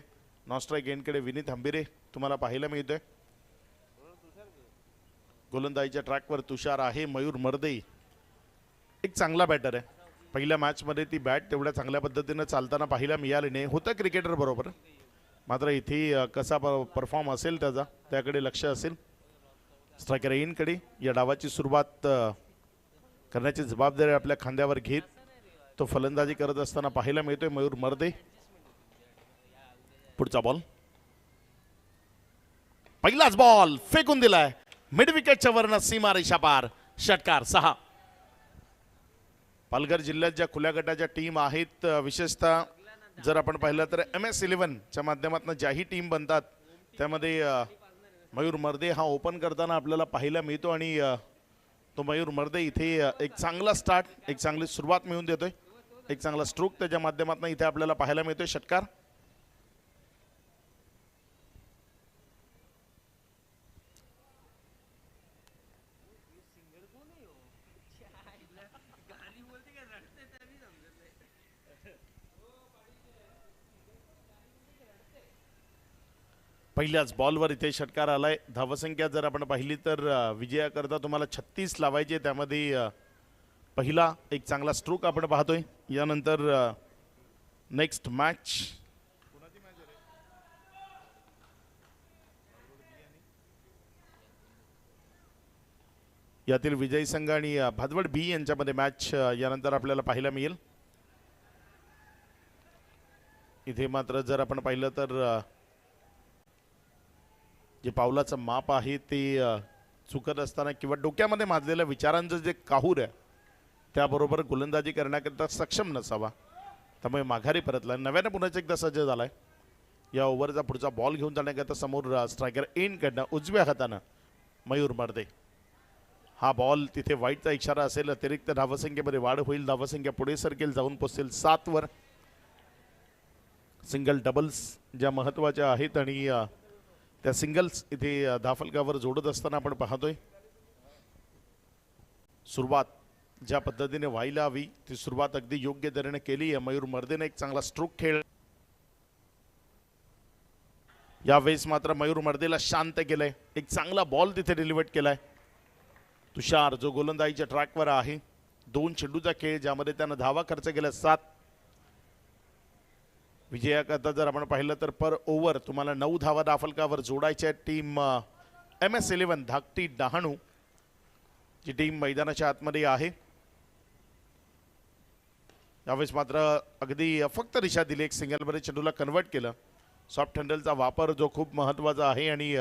Non strike एंडकडे Vineet Hambire तुम्हाला पाहायला मिळतोय. गोलंदाजीच्या ट्रॅकवर तुषार आहे. मयूर मर्दे एक चांगला बॅटर आहे. पहिल्या मॅचमध्ये ती बॅट तेवढ्या चांगल्या पद्धतीनं चालताना पाहायला मिळाली नाही. होतं क्रिकेटर बरोबर, मात्र इथे कसा परफॉर्म असेल त्याचा त्याकडे लक्ष असेल. स्ट्रायकर एंडकडे या डावाची सुरुवात करण्याची जबाबदारी आपल्या खांद्यावर घेत तो फलंदाजी करत असताना पाहायला मिळतोय मयूर मर्दे. पुढचा बॉल, पहिलाच बॉल फेकून दिलाय मिड विकेटच्या वरनं सीमारेषा पार. षटकार 6. पालघर जिल्ह्यात ज्या खुल्या गटाच्या टीम आहेत, विशेषतः जर आपण पाहिलं तर MS11 च्या माध्यमातून ज्याही टीम बनतात त्यामध्ये मयूर मर्दे हा ओपन करताना आपल्याला पाहायला मिळतो. आणि तो मयूर मर्दे इथे एक चांगला स्टार्ट, एक चांगली सुरुवात मिळवून देतोय. एक चांगला स्ट्रोक त्याच्या माध्यमातून इथे आपल्याला पाहायला मिळतोय. षटकार. पहिल्याच बॉलवर इथे षटकार आलाय. धावसंख्या जर आपण पाहिली तर विजयाकरता तुम्हाला 36 लावायचे. त्यामध्ये पहिला एक चांगला स्ट्रोक आपण पाहतोय. यानंतर नेक्स्ट मॅच यातील विजयी संघ आणि भादवड बी यांच्यामध्ये मॅच यानंतर आपल्याला पाहायला मिळेल. इथे मात्र जर आपण पाहिलं तर जे पावलाचं माप आहे ते चुकत असताना किंवा डोक्यामध्ये माजलेल्या विचारांचं जे काहूर आहे त्याबरोबर गोलंदाजी करण्याकरता सक्षम नसावा, त्यामुळे माघारी परतला. नव्याने पुन्हा एकदा सज्ज झालाय. या ओव्हरचा पुढचा बॉल घेऊन जाण्याकरता समोर स्ट्रायकर एंडकडनं उजव्या हातानं मयूर मर्दे. हा बॉल तिथे वाईटचा इशारा असेल. अतिरिक्त धावसंख्येमध्ये वाढ होईल. धावसंख्या पुढे सरकेल, जाऊन पोचेल 7 वर. सिंगल डबल्स ज्या महत्त्वाच्या आहेत आणि त्या सिंगल्स इथे धाफलकावर जोडत असताना आपण पाहतोय. सुरुवात ज्या पद्धतीने व्हायला हवी ती सुरुवात अगदी योग्य तऱ्हेने केली आहे. मयूर मर्देने एक चांगला स्ट्रोक खेळ. यावेळेस मात्र मयूर मर्देला शांत केलंय. एक चांगला बॉल तिथे डिलिव्हर्ड केलाय. तुषार जो गोलंदाजीच्या ट्रॅकवर आहे. 2 चेंडूचा खेळ ज्यामध्ये त्यानं धावा खर्च केला 7. विजयाकरता जर आपण पाहिलं तर पर ओव्हर तुम्हाला 9 धावा दाफलकावर जोडायच्या. टीम MS11 धाकटी डहाणू जी टीम मैदानाच्या आतमध्ये आहे. यावेळेस मात्र अगदी फक्त दिशा दिली. एक सिंगलमध्ये चेंडूला कन्वर्ट केलं. सॉफ्ट हँडलचा वापर जो खूप महत्त्वाचा आहे आणि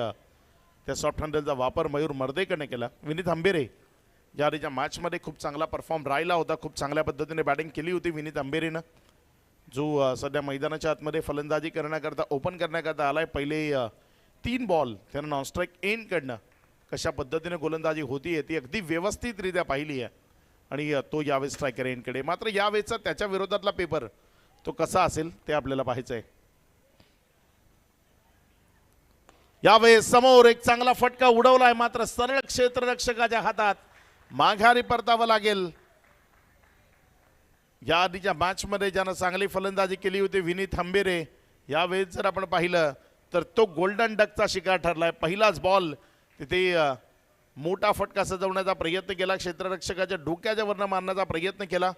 त्या सॉफ्ट हँडलचा वापर मयूर मर्देकडे केला. विनीत आंबेरे या आधीच्या मॅचमध्ये खूप चांगला परफॉर्म राहिला होता. खूप चांगल्या पद्धतीने बॅटिंग केली होती विनीत आंबेरेनं, जो सध्या मैदानाच्या आतमध्ये फलंदाजी करण्याकरता ओपन करण्याकरता आलाय. पहिले 3 बॉल त्यानं नॉनस्ट्राईक एंडकडनं कशा पद्धतीने गोलंदाजी होती ती अगदी व्यवस्थितरित्या पाहिली आहे आणि तो यावेळेस स्ट्रायकर एंडकडे. मात्र यावेळेचा त्याच्या विरोधातला पेपर तो कसा असेल ते आपल्याला पाहायचं आहे. यावेळेस समोर एक चांगला फटका उडवलाय. मात्र सरळ क्षेत्ररक्षकाच्या हातात माघारी परतावं लागेल. या आधीच्या मॅचमध्ये ज्यानं चांगली फलंदाजी केली होती विनीत हंबेरे, यावेळेस जर आपण पाहिलं तर तो गोल्डन डकचा शिकार ठरलाय. पहिलाच बॉल तिथे मोठा फटका सजवण्याचा प्रयत्न केला. क्षेत्ररक्षकाच्या डोक्याच्या वरनं मारण्याचा प्रयत्न केला.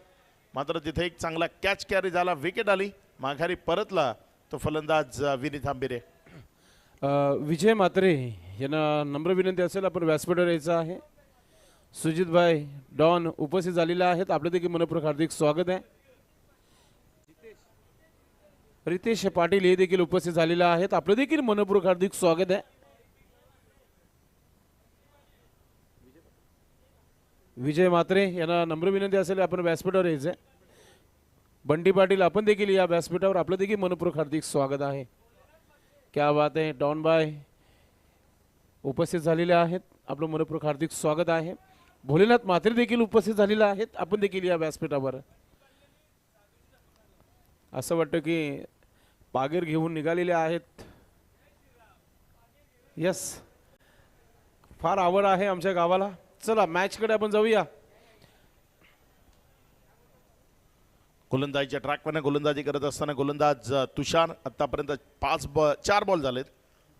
मात्र तिथे एक चांगला कॅच कॅरी झाला. विकेट आली. माघारी परतला तो फलंदाज विनीत हंबेरे. विजय म्हात्रे यांना नम्र विनंती असेल आपण व्यासपीठावर यायचं आहे. सुजितभाई डॉन उपस्थित झालेले आहेत. आपले देखील मनपूर्वक हार्दिक स्वागत आहे. रितेश पाटील हे देखील उपस्थित झालेले आहेत. आपले देखील मनपूर्वक हार्दिक स्वागत आहे. विजय म्हात्रे यांना नम्र विनंती असेल आपण व्यासपीठावर यायचं आहे. बंटी पाटील आपण देखील या व्यासपीठावर आपलं देखील मनपूर्वक हार्दिक स्वागत आहे. क्या बात आहे. डॉन बाय उपस्थित झालेले आहेत. आपलं मनपूर्वक हार्दिक स्वागत आहे. भोलेनाथ म्हात्रे देखील उपस्थित झालेले आहेत. आपण देखील या व्यासपीठावर. असं वाटतं की पागेर घेऊन निघालेले आहेत. यस, फार आवड आहे आमच्या गावाला. चला मॅचकडे आपण जाऊया. गोलंदाजीच्या ट्रॅकवरनं गोलंदाजी करत असताना गोलंदाज तुषार आतापर्यंत 4 बॉल झालेत.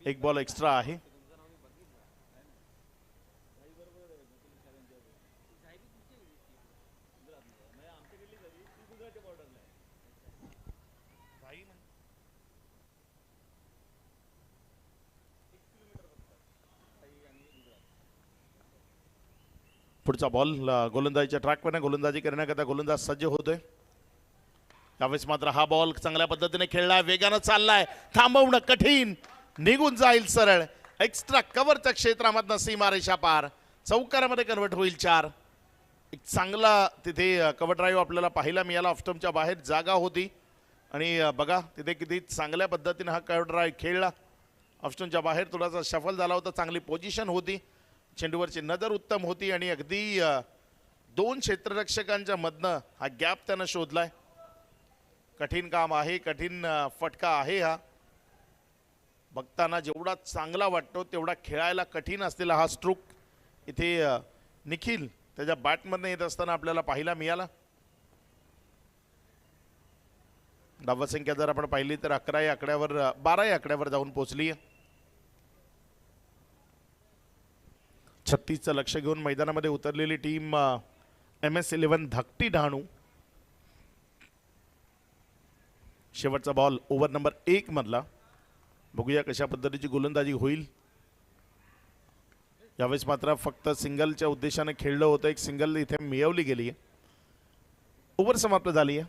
1 बॉल एक्स्ट्रा आहे. पुढचा बॉल गोलंदाजीच्या ट्रॅकवरनं गोलंदाजी करण्याकरता गोलंदाज सज्ज होतोय. यावेळेस मात्र हा बॉल चांगल्या पद्धतीने खेळलाय. वेगानं चाललाय. थांबवणं कठीण. निघून जाईल सरळ. एक्स्ट्रा कव्हरच्या क्षेत्रामधनं सीमारेषा पार. चौकारामध्ये कन्वर्ट होईल 4. एक चांगला तिथे कव्हर ड्राईव्ह आपल्याला पाहायला मिळाला. ऑफस्टम्पच्या बाहेर जागा होती आणि बघा तिथे किती चांगल्या पद्धतीने हा कव्हर ड्राईव्ह खेळला. ऑफस्टम्पच्या बाहेर थोडासा शफल झाला होता. चांगली पोझिशन होती. चेंडूवरची नजर उत्तम होती आणि अगदी 2 क्षेत्ररक्षकांच्या मधनं हा गॅप त्यानं शोधलाय. कठीण काम आहे. कठीण फटका आहे हा. बघताना जेवढा चांगला वाटतो तेवढा खेळायला कठीण असलेला हा स्ट्रोक इथे निखिल त्याच्या बॅटमधनं येत असताना आपल्याला पाहायला मिळाला. धावसंख्या जर आपण पाहिली तर 11 या आकड्यावर 12 या आकड्यावर जाऊन पोहोचली. 36चं लक्ष घेऊन मैदानामध्ये उतरलेली टीम MS11 धाकटी डहाणू. शेवटचा बॉल ओव्हर नंबर 1 मधला. बघूया कशा पद्धतीची गोलंदाजी होईल. यावेळेस मात्र फक्त सिंगलच्या उद्देशाने खेळलं होतं. एक सिंगल इथे मिळवली गेली आहे. ओव्हर समाप्त झाली आहे.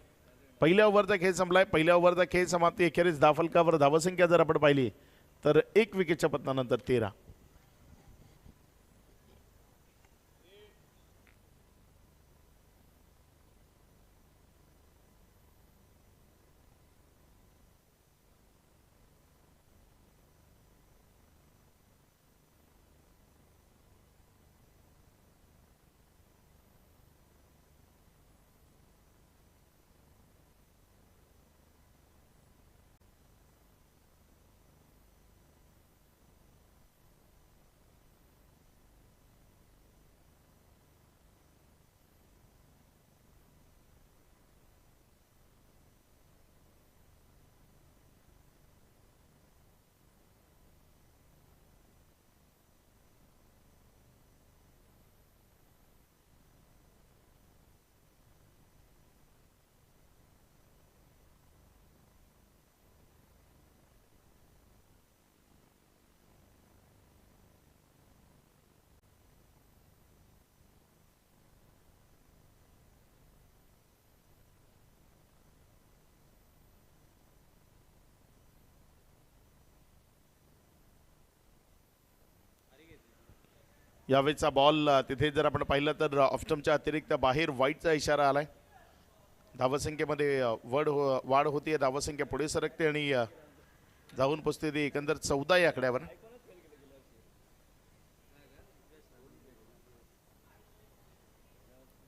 पहिल्या ओव्हरचा खेळ संपलाय. पहिल्या ओव्हरचा खेळ समाप्ती अखेरीस धावफलकावर धावसंख्या जर आपण पाहिली तर 1 विकेटच्या पतनानंतर 13. यावेळेचा बॉल तिथे जर आपण पाहिलं तर ऑफस्टमच्या अतिरिक्त बाहेर वाईटचा इशारा आलाय. धावसंख्येमध्ये वाढ होतीये, धावसंख्या पुढे सरकते आणि जाऊन पोचते ती एकंदर 14 या आकड्यावर.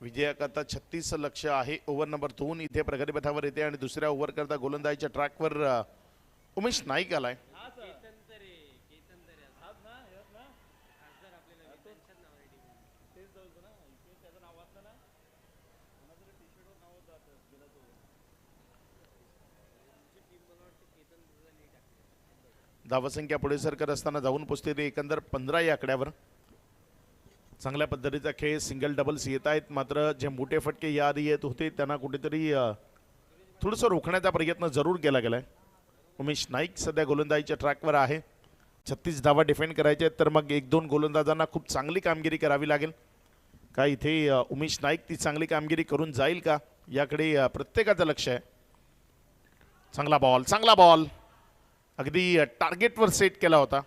विजयाकरता 36 लक्ष आहे. ओव्हर नंबर 2 इथे प्रगतीपथावर येते आणि दुसऱ्या ओव्हर करता गोलंदाजीच्या ट्रॅकवर उमेश नाईक आलाय. धावसंख्या पुढे सरकत असताना जाऊन पोचते ते एकंदर 15 या आकड्यावर. चांगल्या पद्धतीचा खेळ, सिंगल डबल्स येत आहेत, मात्र जे मोठे फटके याआधी येत होते त्यांना कुठेतरी थोडंसं रोखण्याचा प्रयत्न जरूर केला गेलाय. उमेश नाईक सध्या गोलंदाजीच्या ट्रॅकवर आहे. 36 धावा डिफेंड करायचे आहेत तर मग 1-2 गोलंदाजांना खूप चांगली कामगिरी करावी लागेल. का इथे उमेश नाईक ती चांगली कामगिरी करून जाईल का, याकडे प्रत्येकाचं लक्ष आहे. चांगला बॉल अगदी टार्गेटवर सेट केला होता.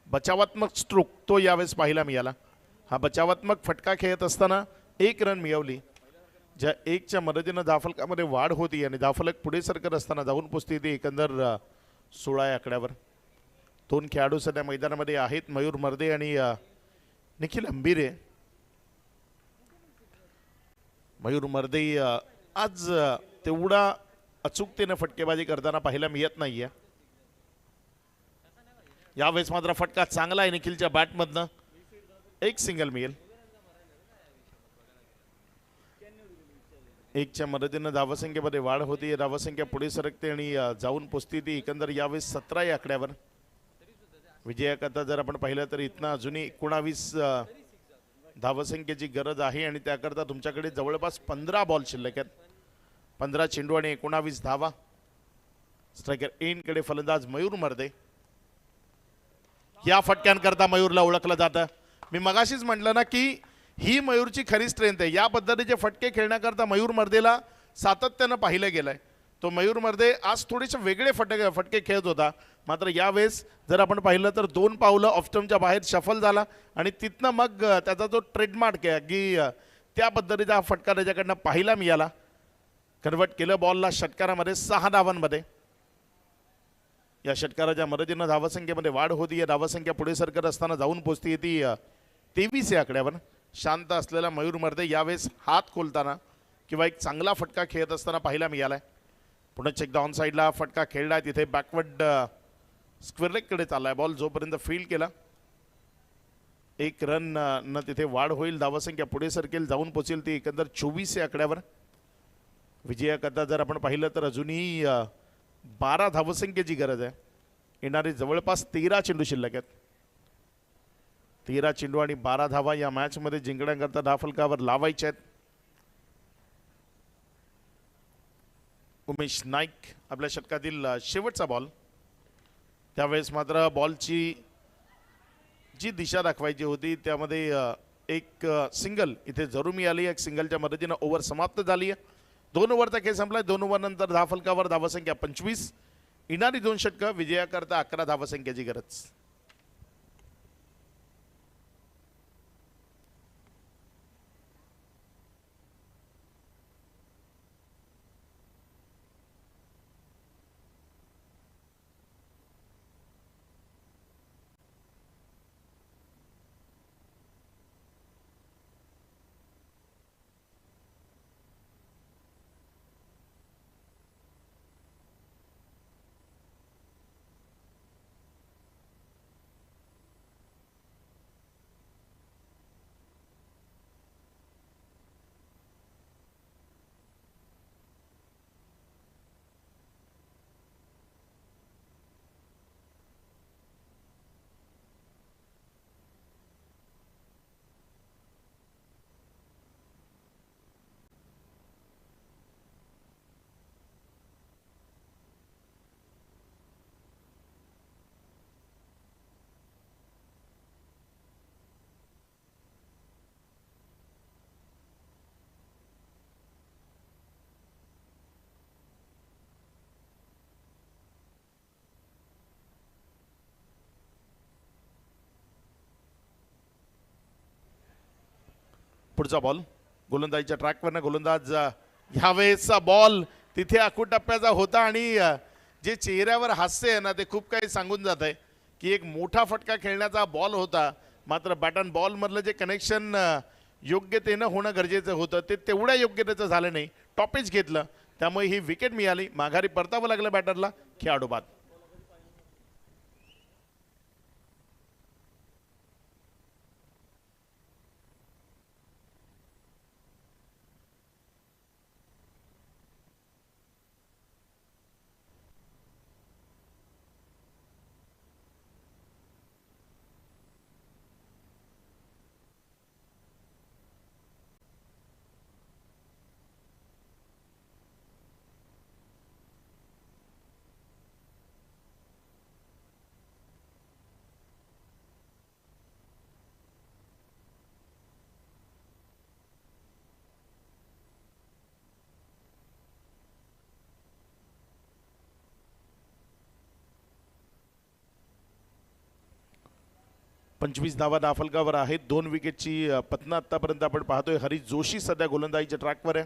बचावात्मक स्ट्रोक तो यावेळेस पाहायला मिळाला. हा बचावात्मक फटका खेळत असताना 1 रन मिळवली, ज्या 1च्या मदतीनं धावफलकामध्ये वाढ होती आणि धावफलक पुढे सरकत असताना जाऊन पोचते ती एकंदर 16 या आकड्यावर. 2 खेळाडू सध्या मैदानामध्ये आहेत, मयूर मर्दे आणि निखिल अंबिरे. मयूर मर्दे आज तेवढा अचूकतेनं फटकेबाजी करताना पाहायला मिळत नाहीये. यावेळेस मात्र फटका चांगला आहे निखिलच्या बॅटमधनं, 1 सिंगल मिळेल. 1च्या मदतीनं धावसंख्येमध्ये वाढ होती, धावसंख्या पुढे सरकते आणि जाऊन पोचते ती एकंदर यावेळेस 17 या आकड्यावर. विजयाकरता जर आपण पाहिलं तर इथनं अजूनही 19 धावसंख्येची गरज आहे आणि त्याकरता तुमच्याकडे जवळपास 15 बॉल शिल्लक आहेत. 15 चेंडू आणि 19 धावा. स्ट्रायकर एनकडे फलंदाज मयूर मर्दे. या फटक्यांकरता मयूरला ओळखलं जातं. मी मगाशीच म्हटलं ना की ही मयूरची खरी स्ट्रेंथ आहे. या पद्धतीचे फटके खेळण्याकरता मयूर मर्देला सातत्यानं पाहिलं गेलंय. तो मयूर मर्दे आज थोडेसे वेगळे फटके खेळत होता, मात्र यावेळेस जर आपण पाहिलं तर 2 पावलं ऑफस्टमच्या बाहेर शफल झाला आणि तिथनं मग त्याचा जो ट्रेडमार्क आहे की त्या पद्धतीचा हा फटका त्याच्याकडनं पाहायला मिळाला. कन्वर्ट केलं बॉलला षटकारामध्ये 6 धावांमध्ये. या षटकाराच्या मदतीनं धावसंख्येमध्ये वाढ होती. या धावसंख्या पुढे सरकत असताना जाऊन पोचती ती 23 या आकड्यावर. शांत असलेला मयूर मर्दे यावेळेस हात खोलताना किंवा एक चांगला फटका खेळत असताना पाहायला मिळालाय. पुन्हा एकदा ऑन साईडला फटका खेळलाय, तिथे बॅकवर्ड स्क्वेअर लेगकडे चाललाय बॉल. जोपर्यंत फील्ड केला 1 रन न तिथे वाढ होईल, धावसंख्या पुढे सरकेल, जाऊन पोचेल ती एकंदर 24 या आकड्यावर. विजयाकरता जर आपण पाहिलं तर अजूनही 12 धावसंख्येची गरज आहे. येणारे जवळपास 13 चेंडू शिल्लक आहेत. 13 चेंडू आणि 12 धावा या मॅचमध्ये जिंकण्याकरता धावफलकावर लावायच्या आहेत. उमेश नाईक आपल्या षटकातील शेवटचा बॉल. त्यावेळेस मात्र बॉलची जी दिशा दाखवायची होती त्यामध्ये एक सिंगल इथे जरूर मिळाली. एक सिंगलच्या मदतीनं ओव्हर समाप्त झाली आहे. 2 ओव्हरचा खेळ संपला. 2 ओव्हर नंतर धावफलकावर धावसंख्या 25. येणारी 2 षटकं विजयाकरता 11 धावसंख्येची गरज. पुढचा बॉल गोलंदाजीच्या ट्रॅकवरनं गोलंदाज ह्यावेळेसचा बॉल तिथे आखूड टप्प्याचा होता आणि जे चेहऱ्यावर हास्य आहे ना ते खूप काही सांगून जात आहे की एक मोठा फटका खेळण्याचा बॉल होता, मात्र बॅट अँड बॉल मधलं जे कनेक्शन योग्यतेनं होणं गरजेचं होतं ते तेवढ्या योग्यतेचं झालं नाही. टॉपेज घेतलं त्यामुळे ही विकेट मिळाली. माघारी परतावं लागलं बॅटरला. खेळाडू बाद. पंचवीस धावा दाफलकावर आहेत. 2 विकेटची पतना आतापर्यंत आपण पाहतोय. हरीश जोशी सध्या गोलंदाजीच्या ट्रॅकवर आहे.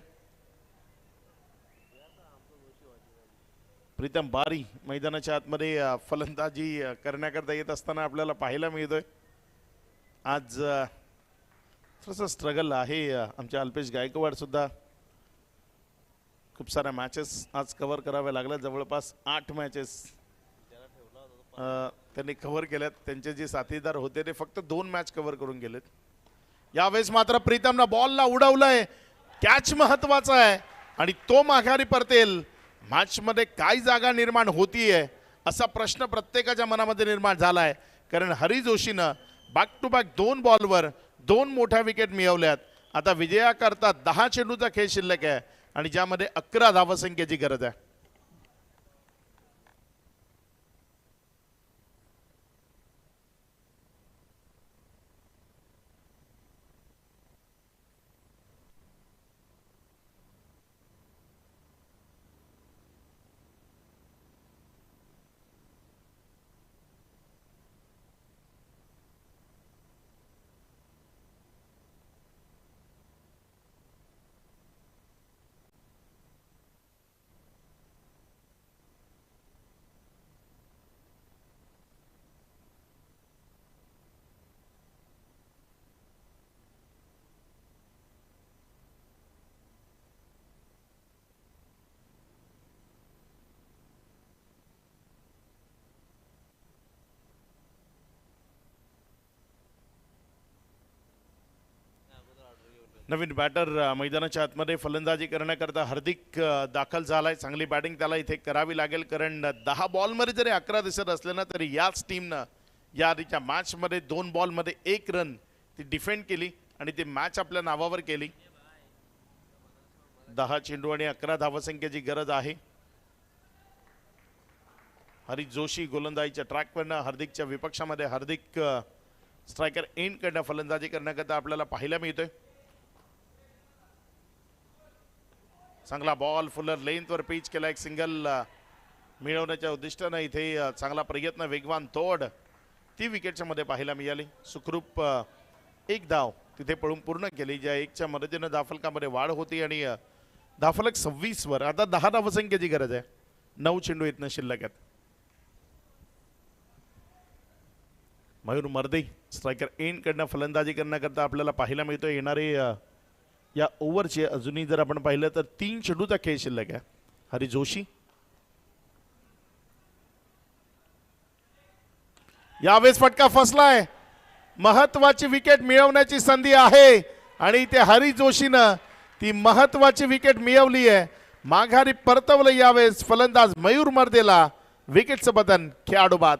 प्रीतम बारी मैदानाच्या आतमध्ये फलंदाजी करण्याकरता येत असताना आपल्याला पाहायला मिळतोय. आज थोडंसं स्ट्रगल आहे. आमच्या अल्पेश गायकवाड सुद्धा खूप साऱ्या मॅचेस आज कव्हर कराव्या लागल्या. जवळपास 8 मॅचेस त्यांनी कव्हर केल्यात. त्यांचे जे साथीदार होते ते फक्त 2 मॅच कव्हर करून गेलेत. यावेळेस मात्र प्रीतमनं बॉलला उडवलंय. कॅच महत्वाचा आहे आणि तो माघारी परतेल. मॅचमध्ये काय जागा निर्माण होतीये असा प्रश्न प्रत्येकाच्या मनामध्ये निर्माण झालाय, कारण हरी जोशीनं बॅक टू बॅक 2 बॉलवर 2 मोठ्या विकेट मिळवल्यात. आता विजयाकरता 10 चेंडूचा खेळ शिल्लक आहे आणि ज्यामध्ये 11 धावसंख्येची गरज आहे. नवीन बॅटर मैदानाच्या आतमध्ये फलंदाजी करण्याकरता हार्दिक दाखल झालाय. चांगली बॅटिंग त्याला इथे करावी लागेल, कारण 10 बॉलमध्ये जरी 11 दिसत असले ना तरी याच टीमनं या आधीच्या मॅचमध्ये 2 बॉलमध्ये 1 रन ती डिफेंड केली आणि ती मॅच आपल्या नावावर केली. 10 चेंडू आणि 11 धावसंख्येची गरज आहे. हरीश जोशी गोलंदाजीच्या ट्रॅकवरनं हार्दिकच्या विपक्षामध्ये. हार्दिक स्ट्रायकर एंड कडनं फलंदाजी करण्याकरता आपल्याला पाहायला मिळतोय. चांगला बॉल फुलर लेंथवर पिच केला. एक सिंगल मिळवण्याच्या उद्दिष्टानं इथे चांगला प्रयत्न, वेगवान तोड ती विकेटच्या मध्ये पाहायला मिळाली. सुखरूप 1 धाव तिथे पळून पूर्ण केली, ज्या 1च्या मदतीनं धाफलकामध्ये वाढ होती आणि धाफलक 26 वर. आता 10 धावसंख्येची गरज आहे. 9 चेंडू इथनं शिल्लक आहेत. मयूर मर्दे स्ट्रायकर एंड कडनं फलंदाजी करण्याकरता आपल्याला पाहायला मिळतोय. येणारे या ओव्हरचे अजूनही जर आपण पाहिलं तर 3 चेंडूचा खेळ शिल्लक आहे. हरी जोशी यावेळेस फटका फसलाय. महत्वाची विकेट मिळवण्याची संधी आहे आणि इथे हरी जोशीनं ती महत्वाची विकेट मिळवली आहे. माघारी परतवलं यावेळेस फलंदाज मयूर मर्देला. विकेटचं बदन. खेळाडू बाद.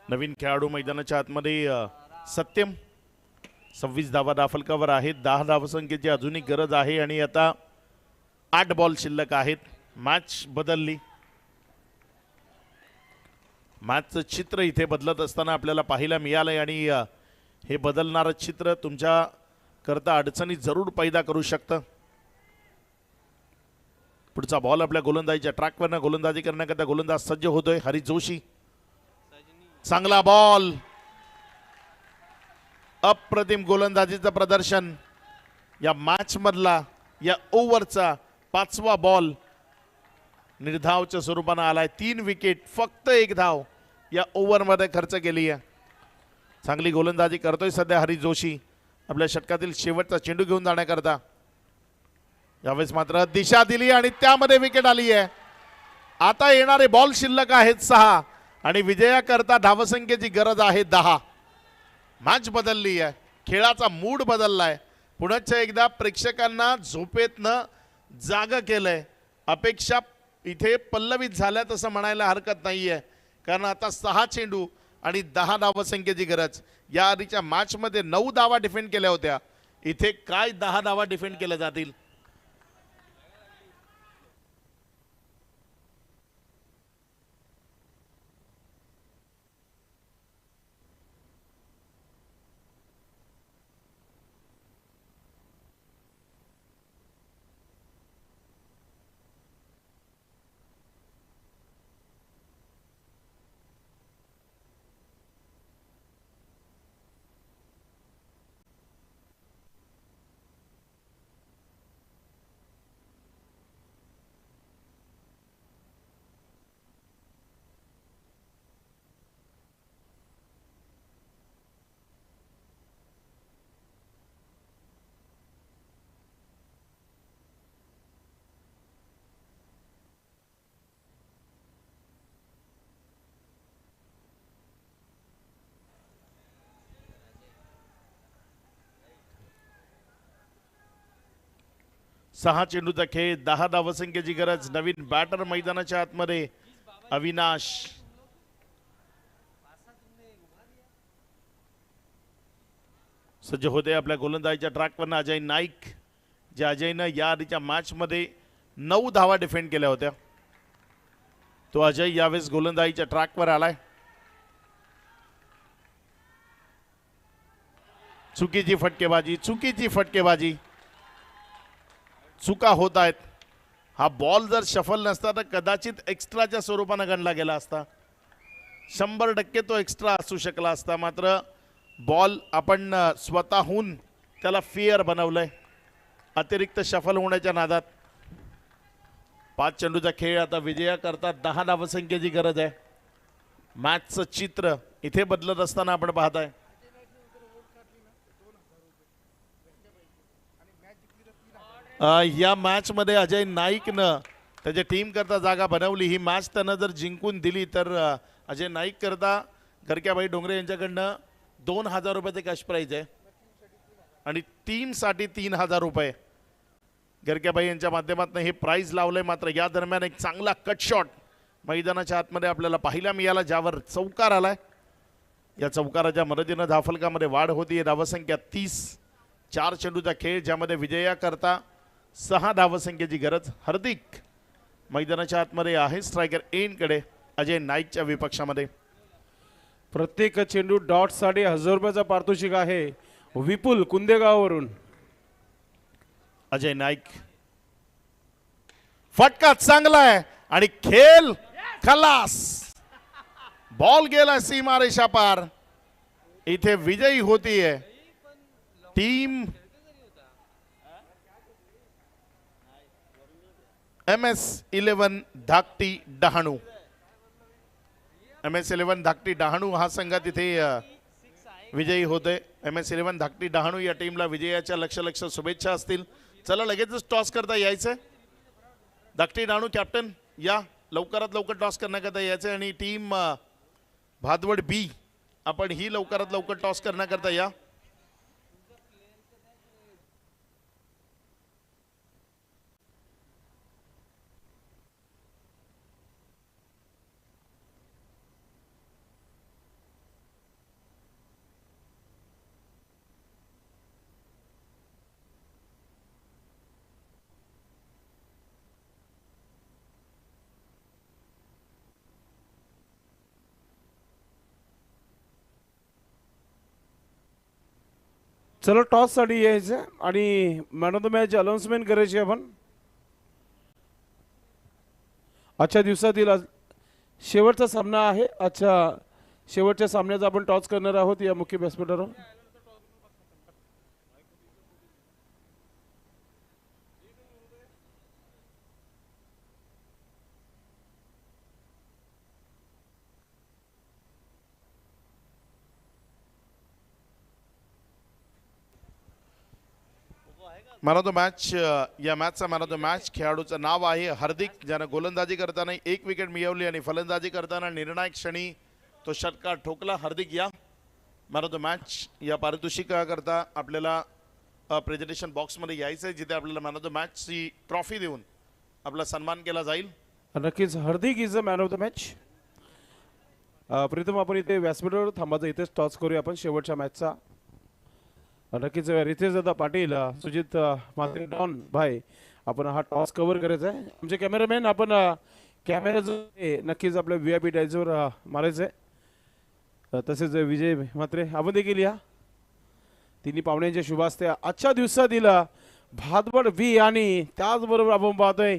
नवीन खेळाडू मैदानाच्या आतमध्ये सत्यम 26 धावा धाफलकावर आहेत. 10 धावसंख्येची अजूनही गरज आहे आणि आता 8 बॉल शिल्लक आहेत. मॅच बदलली. मॅचचं चित्र इथे बदलत असताना आपल्याला पाहायला मिळालंय आणि हे बदलणारं चित्र तुमच्या करता अडचणी जरूर पैदा करू शकतं. पुढचा बॉल आपल्या गोलंदाजीच्या ट्रॅकवरनं गोलंदाजी करण्याकरता गोलंदाज सज्ज होतोय. हरी जोशी, चांगला बॉल, अप्रतिम गोलंदाजीचं प्रदर्शन. या मॅच मधला या ओव्हरचा 5वा बॉल निर्धावच्या स्वरूपानं आलाय. 3 विकेट, फक्त 1 धाव या ओव्हर मध्ये खर्च केली आहे. चांगली गोलंदाजी करतोय सध्या हरी जोशी आपल्या षटकातील शेवटचा चेंडू घेऊन जाण्याकरता. यावेळेस मात्र दिशा दिली आणि त्यामध्ये विकेट आली आहे. आता येणारे बॉल शिल्लक आहेत 6 आणि विजयाकरता धावसंख्येची गरज आहे 10. मॅच बदलली आहे, खेळाचा मूड बदललाय. पुन्हा एकदा प्रेक्षकांना झोपेतनं जाग केलंय. अपेक्षा इथे पल्लवित झाल्या तसं म्हणायला हरकत नाहीये, कारण आता 6 चेंडू आणि 10 धावसंख्येची गरज. या आधीच्या मॅच मध्ये 9 धावा डिफेंड केल्या होत्या. इथे काय 10 धावा डिफेंड केल्या जातील. सहा चेंडूचा खेळ, 10 धावसंख्येची गरज. नवीन बॅटर मैदानाच्या आतमध्ये अविनाश. सज्ज होते आपल्या गोलंदाजीच्या ट्रॅकवरनं अजय नाईक, जे अजयनं या आधीच्या मॅच मध्ये 9 धावा डिफेंड केल्या होत्या. तो अजय यावेळेस गोलंदाजीच्या ट्रॅकवर आलाय. चुकीची फटकेबाजी, चुकीची फटकेबाजी, चुका होत आहेत. हा बॉल जर शफल नसता तर कदाचित एक्स्ट्राच्या स्वरूपानं गणला गेला असता. 100% तो एक्स्ट्रा असू शकला असता. मात्र बॉल आपण स्वतःहून त्याला फेअर बनवलंय अतिरिक्त शफल होण्याच्या नादात. 5 चेंडूचा खेळ. आता विजयाकरता 10 धावसंख्येची गरज आहे. मॅचचं चित्र इथे बदलत असताना आपण पाहताय. या मॅच मध्ये अजय नाईकनं त्याच्या टीम करता जागा बनवली. ही मॅच त्यानं जर जिंकून दिली तर अजय नाईक करता गरक्याबाई डोंगरे यांच्याकडनं 2000 रुपयाचे कॅश प्राईज आहे आणि टीमसाठी 3000 रुपये गरक्याबाई यांच्या माध्यमातून हे प्राईज लावलंय. मात्र या दरम्यान एक चांगला कट शॉट मैदानाच्या आतमध्ये आपल्याला पाहायला मिळाला, ज्यावर चौकार आलाय. या चौकाराच्या मदतीनं धावफलकामध्ये वाढ होती. धावसंख्या 30. 4 चेंडूचा खेळ, ज्यामध्ये विजयाकरता 6 धावसंख्येची गरज. हार्दिक मैदानाच्या आतमध्ये आहे स्ट्रायकर एनकडे अजय नाईकच्या विपक्षामध्ये. प्रत्येक चेंडू डॉटसाठी 1000 रुपयाचा पारितोषिक आहे. विपुल कुंदेगाववरून अजय नाईक. फटका चांगला आहे आणि खेळ खलास. बॉल गेला सीमारेषा पार. इथे विजयी होतीये टीम MS11 धाकटी डहाणू. MS11 धाकटी डहाणू हा संघ तिथे विजयी होतोय. MS11 धाकटी डहाणू या टीमला विजयाच्या लक्ष शुभेच्छा असतील. चला लगेचच टॉस करता यायचं. धाकटी डहाणू कॅप्टन या लवकरात लवकर टॉस करण्याकरता यायचं आणि टीम भादवड बी आपण ही लवकरात लवकर टॉस करण्याकरता या. चला टॉस साठी यायचं आणि man of the match announcement करायची आपण. आजच्या दिवसातील शेवटचा सामना आहे. शेवटच्या सामन्याचा आपण टॉस करणार आहोत या मुख्य व्यासपीठावर. मॅन ऑफ द मॅच या मॅचचा मॅन ऑफ द मॅच खेळाडूचं नाव आहे हार्दिक, ज्यानं गोलंदाजी करताना 1 विकेट मिळवली आणि फलंदाजी करताना निर्णायक क्षणी तो षटकार ठोकला. हार्दिक या मॅन ऑफ द मॅच या पारितोषिकाकरता आपल्याला प्रेझेंटेशन बॉक्समध्ये यायचं आहे, जिथे आपल्याला मॅन ऑफ द मॅचची ट्रॉफी देऊन आपला सन्मान केला जाईल. नक्कीच Hardik is a man of the match. Pritam आपण इथे व्यासपीठावर थांबायचं, इथेच टॉस करूया आपण शेवटच्या मॅचचा. नक्कीच रितेश दादा पाटील, सुजित मात्रे, डॉन भाई, आपण हा टॉस कव्हर करायचा आहे. आमचे कॅमेरामॅन आपण कॅमेरा जो आहे नक्कीच आपल्या VIP डायजवर मारायचं आहे. तसेच विजय मात्रे आपण देखील या. तिन्ही पाहुण्यांच्या शुभ असते आजच्या दिवसातील भादबड V आणि त्याचबरोबर आपण पाहतोय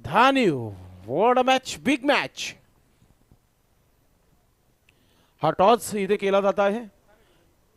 Dhani. What a match, big match. हा टॉस इथे केला जात आहे.